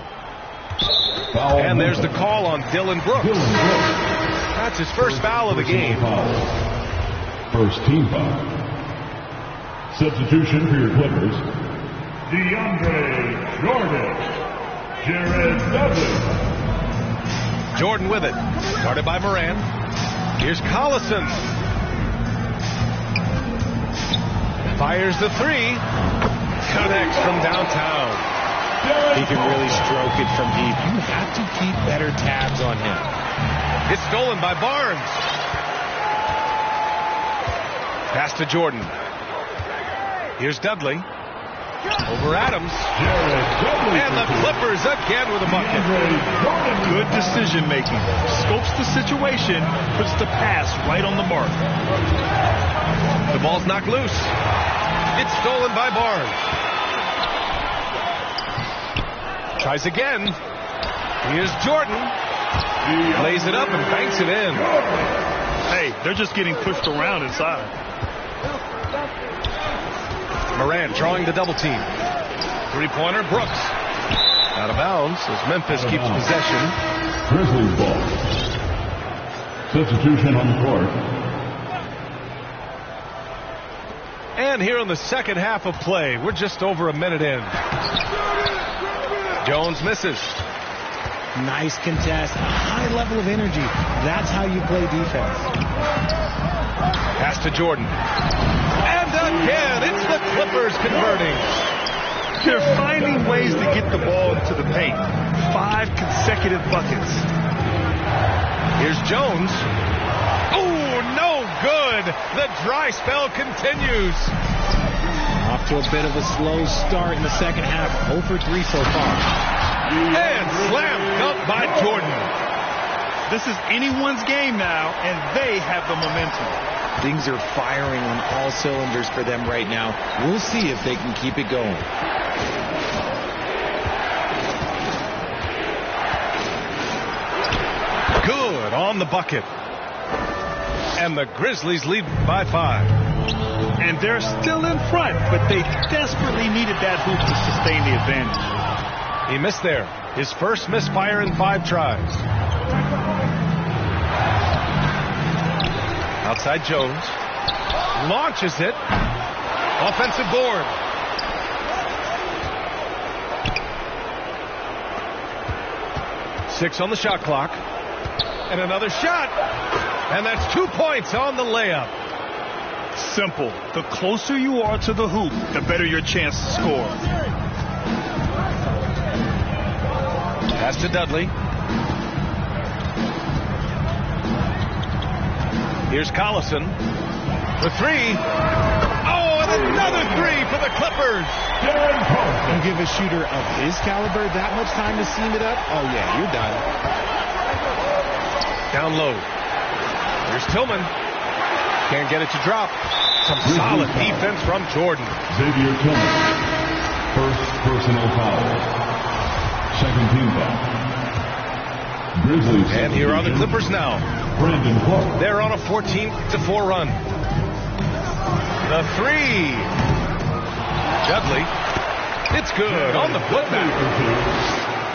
And there's the call on Dylan Brooks. That's his first foul of the game. First team foul. Substitution for your Clippers. DeAndre Jordan. Jared Dudley. Jordan with it. Guarded by Morant. Here's Collison. Fires the 3. Connects from downtown. He can really stroke it from deep. You have to keep better tabs on him. It's stolen by Barnes. Pass to Jordan. Here's Dudley. Over Adams. And the Clippers again with a bucket. Good decision making. Scopes the situation, puts the pass right on the mark. The ball's knocked loose. It's stolen by Barnes. Tries again. Here's Jordan. Lays it up and banks it in. Hey, they're just getting pushed around inside. Morant drawing the double team. Three-pointer, Brooks. Out of bounds as Memphis keeps possession. Grizzlies ball. Substitution on the court. And here in the second half of play, we're just over a minute in. Jones misses. Nice contest, a high level of energy. That's how you play defense. Pass to Jordan. And again, it's the Clippers converting. They're finding ways to get the ball into the paint. 5 consecutive buckets. Here's Jones. Oh, no good. The dry spell continues. Off to a bit of a slow start in the second half. 0 for 3 so far. And slam dunk by Jordan. This is anyone's game now, and they have the momentum. Things are firing on all cylinders for them right now. We'll see if they can keep it going. Good on the bucket. And the Grizzlies lead by 5. And they're still in front, but they desperately needed that hoop to sustain the advantage. He missed there. His first misfire in 5 tries. Outside Jones. Launches it. Offensive board. Six on the shot clock. And another shot. And that's 2 points on the layup. Simple. The closer you are to the hoop, the better your chance to score. Pass to Dudley. Here's Collison. The 3. Oh, and another 3 for the Clippers. You give a shooter of his caliber that much time to seam it up? Oh, yeah, you're done. Down low. Here's Tillman. Can't get it to drop. Some solid defense from Jordan. Xavier Tillman. First personal foul. Second team foul. Grizzlies. And here are the Clippers now. Brandon Clark. They're on a 14-4 run. The 3. Dudley. It's good on the putback.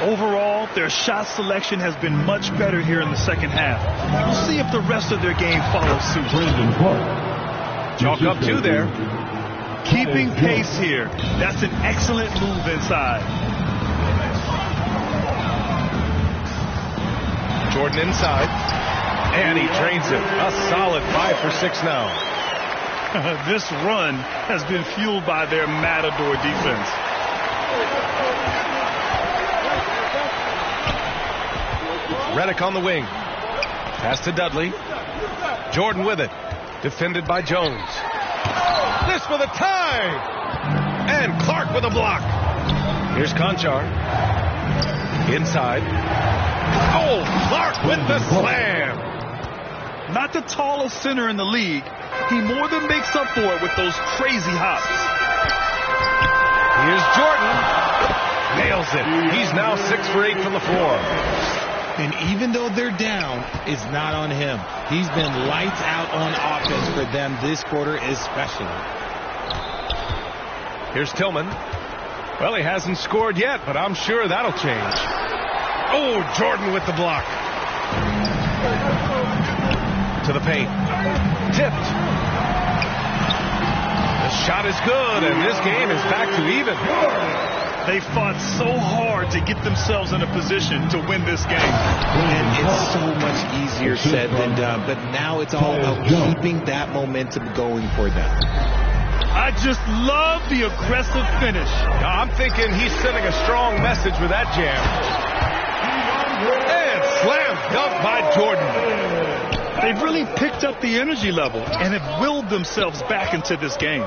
Overall, their shot selection has been much better here in the second half. We'll see if the rest of their game follows suit. Brandon Clark. Chalk up 2 there. Keeping pace here. That's an excellent move inside. Jordan inside. And he drains it. A solid 5 for 6 now. This run has been fueled by their matador defense. Redick on the wing. Pass to Dudley. Jordan with it. Defended by Jones. This for the tie. And Clark with a block. Here's Conchar. Inside. Oh, Clark with the slam. Not the tallest center in the league. He more than makes up for it with those crazy hops. Here's Jordan. Nails it. He's now 6 for 8 from the floor. And even though they're down, it's not on him. He's been lights out on offense for them this quarter especially. Here's Tillman. Well, he hasn't scored yet, but I'm sure that'll change. Oh, Jordan with the block. To the paint. Tipped. The shot is good, and this game is back to even. They fought so hard to get themselves in a position to win this game. And it's so much easier said than done, but now it's all about keeping that momentum going for them. I just love the aggressive finish. I'm thinking he's sending a strong message with that jam. And slam dunk by Jordan. They've really picked up the energy level and have willed themselves back into this game.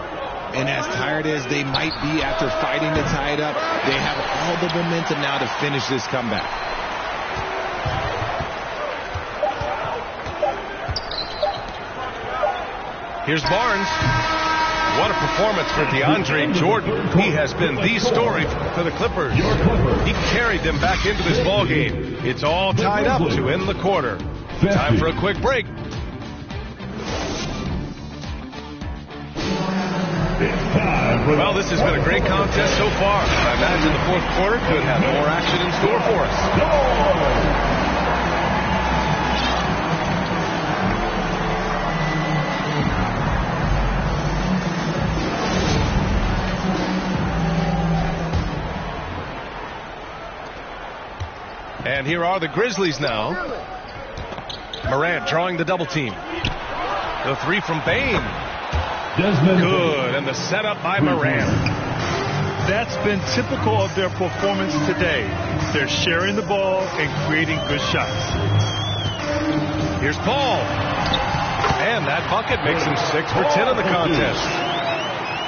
And as tired as they might be after fighting to tie it up, they have all the momentum now to finish this comeback. Here's Barnes. What a performance for DeAndre Jordan. He has been the story for the Clippers. He carried them back into this ball game. It's all tied up to end the quarter. Time for a quick break. Well, this has been a great contest so far. I imagine the fourth quarter could have more action in store for us. And here are the Grizzlies now. Morant drawing the double team. The three from Bain. Good, and the setup by Morant. That's been typical of their performance today. They're sharing the ball and creating good shots. Here's Paul. And that bucket makes him 6 for 10 in the contest.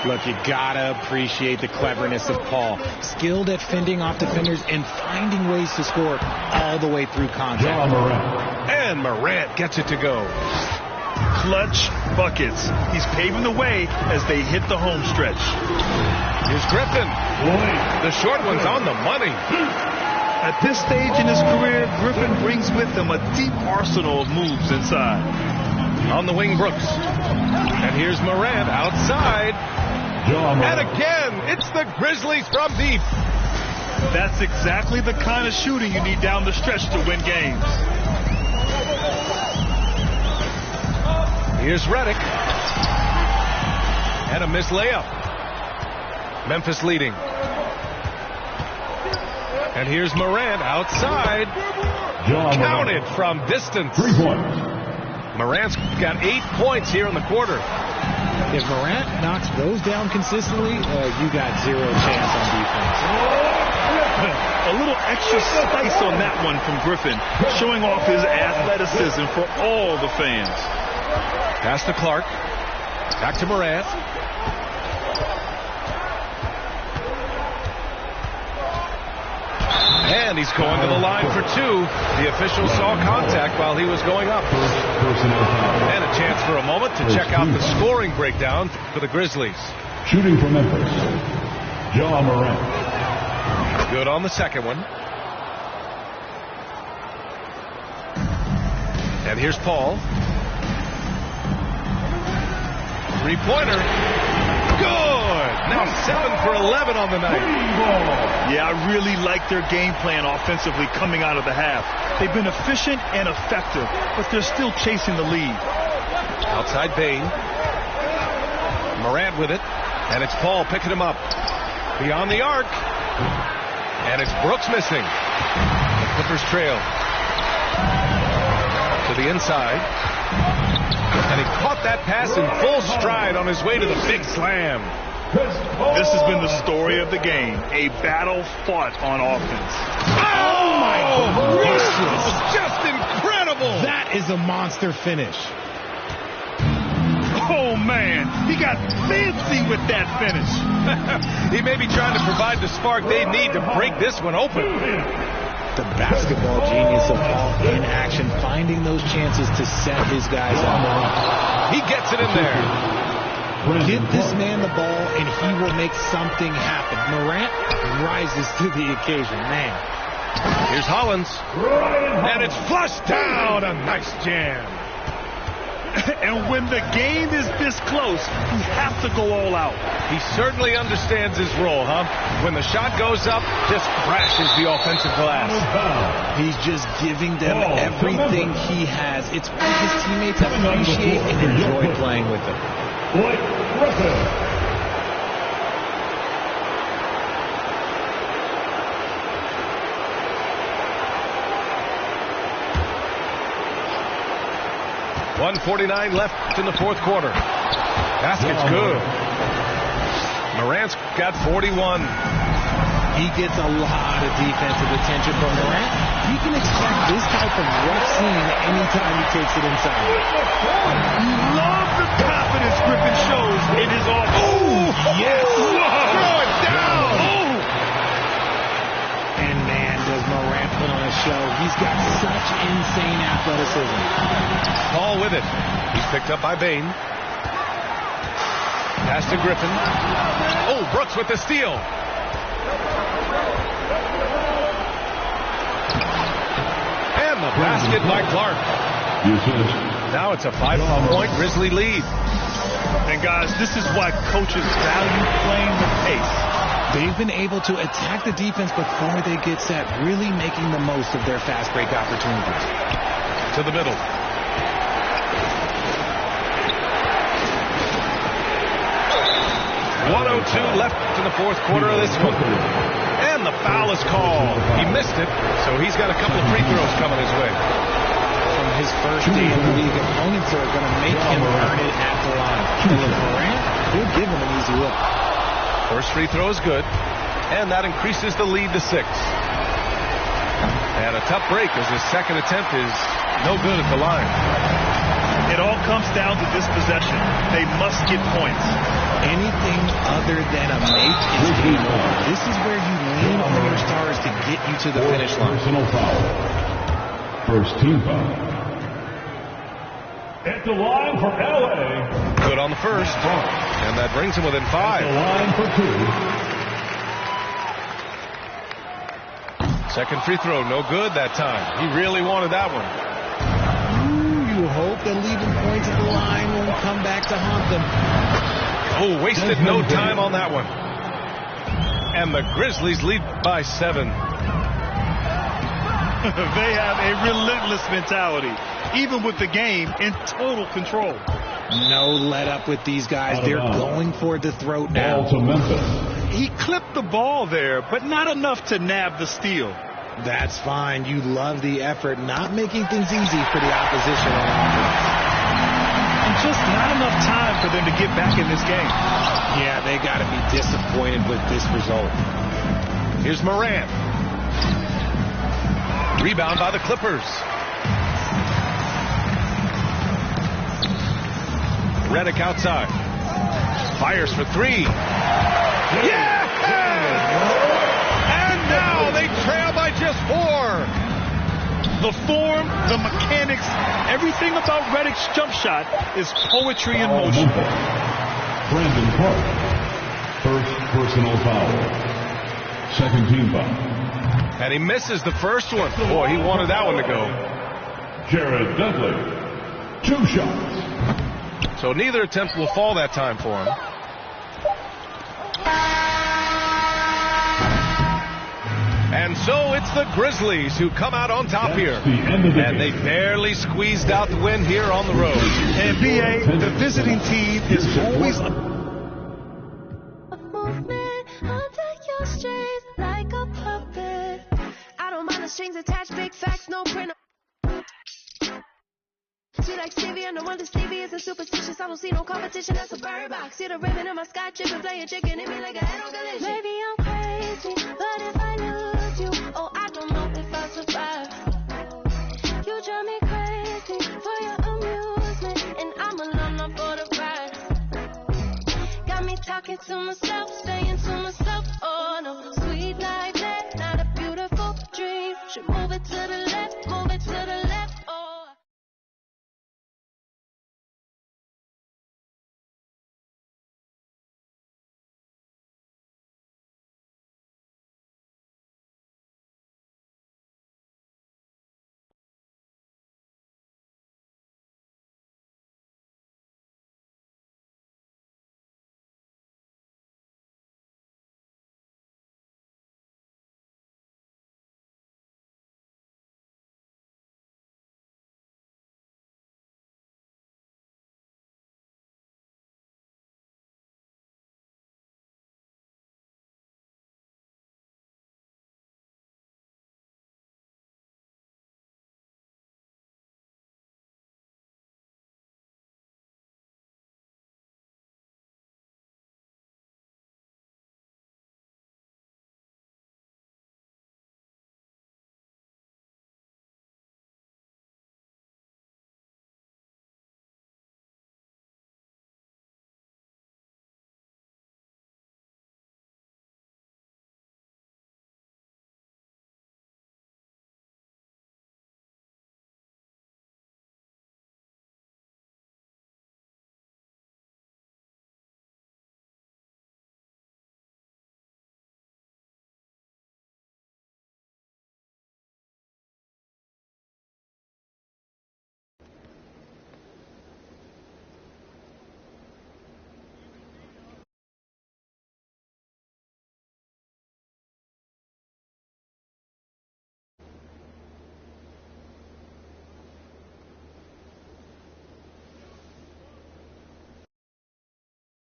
Look, you gotta appreciate the cleverness of Paul. Skilled at fending off defenders and finding ways to score all the way through contact. And Morant gets it to go. Clutch buckets. He's paving the way as they hit the home stretch. Here's Griffin. The short one's on the money. At this stage in his career, Griffin brings with him a deep arsenal of moves inside. On the wing, Brooks. And here's Morant outside. And again, it's the Grizzlies from deep. That's exactly the kind of shooting you need down the stretch to win games. Here's Redick. And a missed layup. Memphis leading. And here's Morant outside. Counted from distance. 3 points. Morant's got 8 points here in the quarter. If Morant knocks those down consistently, you got zero chance on defense. A little extra spice on that one from Griffin, showing off his athleticism for all the fans. Pass to Clark. Back to Morant. And he's going to the line for 2. The official saw contact while he was going up. And a chance for a moment to check out the scoring breakdown for the Grizzlies. Shooting for Memphis, Ja Morant. Good on the second one. And here's Paul. 3-pointer. Good! Now 7 for 11 on the night. Yeah, I really like their game plan offensively coming out of the half. They've been efficient and effective, but they're still chasing the lead. Outside Bain. Morant with it. And it's Paul picking him up. Beyond the arc. And it's Brooks missing. The Clippers trail. To the inside. And he caught that pass in full stride on his way to the big slam. This has been the story of the game. A battle fought on offense. Oh my goodness! Just incredible! That is a monster finish. Oh man, he got fancy with that finish. He may be trying to provide the spark they need to break this one open. The basketball genius of Paul in action, finding those chances to set his guys up. He gets it in there. Give this man the ball and he will make something happen. Morant rises to the occasion, man. Here's Hollins. And it's flushed down. A nice jam. And when the game is this close, you have to go all out. He certainly understands his role, huh? When the shot goes up, just crashes the offensive glass. He's just giving them everything he has. It's what his teammates appreciate and enjoy playing with him. Griffin. 1:49 left in the fourth quarter. Basket's good. Morant's got 41. He gets a lot of defensive attention from Morant. You can expect this type of rough scene anytime he takes it inside. Love the confidence Griffin shows in his offense. Oh, yes. Throw it down. Oh. And man, does Morant put on a show. He's got such insane athleticism. Paul with it. He's picked up by Bain. Pass to Griffin. Oh, Brooks with the steal. And the basket by Clark. Now it's a 5-point Grizzly lead. And guys, this is why coaches value playing the pace. They've been able to attack the defense before they get set, really making the most of their fast break opportunities. To the middle. .102 left in the fourth quarter of this one. And the foul is called. He missed it, so he's got a couple of free throws coming his way. From his first day in the league, opponents are going to make him earn it at the line. Morant, he'll give him an easy look. First free throw is good, and that increases the lead to 6. And a tough break as his second attempt is no good at the line. It all comes down to this possession. They must get points. Anything other than a make is game over. This is where you lean on your stars to get you to the finish line. Personal foul. First team foul. At the line for LA. Good on the first. And that brings him within 5. At the line for 2. Second free throw, no good that time. He really wanted that one. You hope that leaving points at the line won't come back to haunt them. Oh, wasted no time on that one. And the Grizzlies lead by 7. They have a relentless mentality, even with the game in total control. No let up with these guys. They're going for the throat now. Ball to Memphis. He clipped the ball there, but not enough to nab the steal. That's fine. You love the effort, not making things easy for the opposition on offense. And just not enough time for them to get back in this game. Yeah, they got to be disappointed with this result. Here's Morant. Rebound by the Clippers. Redick outside. Fires for 3. Yeah! And now they trail by just 4. The form, the mechanics, everything about Redick's jump shot is poetry in motion. Brandon Clark. First personal foul. Second team foul. And he misses the first one. Boy, he wanted that one to go. Jared Dudley. 2 shots. So neither attempt will fall that time for him. And so it's the Grizzlies who come out on top here. And they barely squeezed out the win here on the road. And BA, the visiting team is always... Strings attached, big facts, no print. She like Stevie, and the one that Stevie isn't superstitious. I don't see no competition, that's a bird box. See the ribbon in my sky chicken, playing chicken, hit me like a head on collision. Maybe I'm crazy, but if I lose you, oh, I don't know if I'll survive. You drive me crazy for your amusement, and I'm alone up for the ride. Got me talking to myself.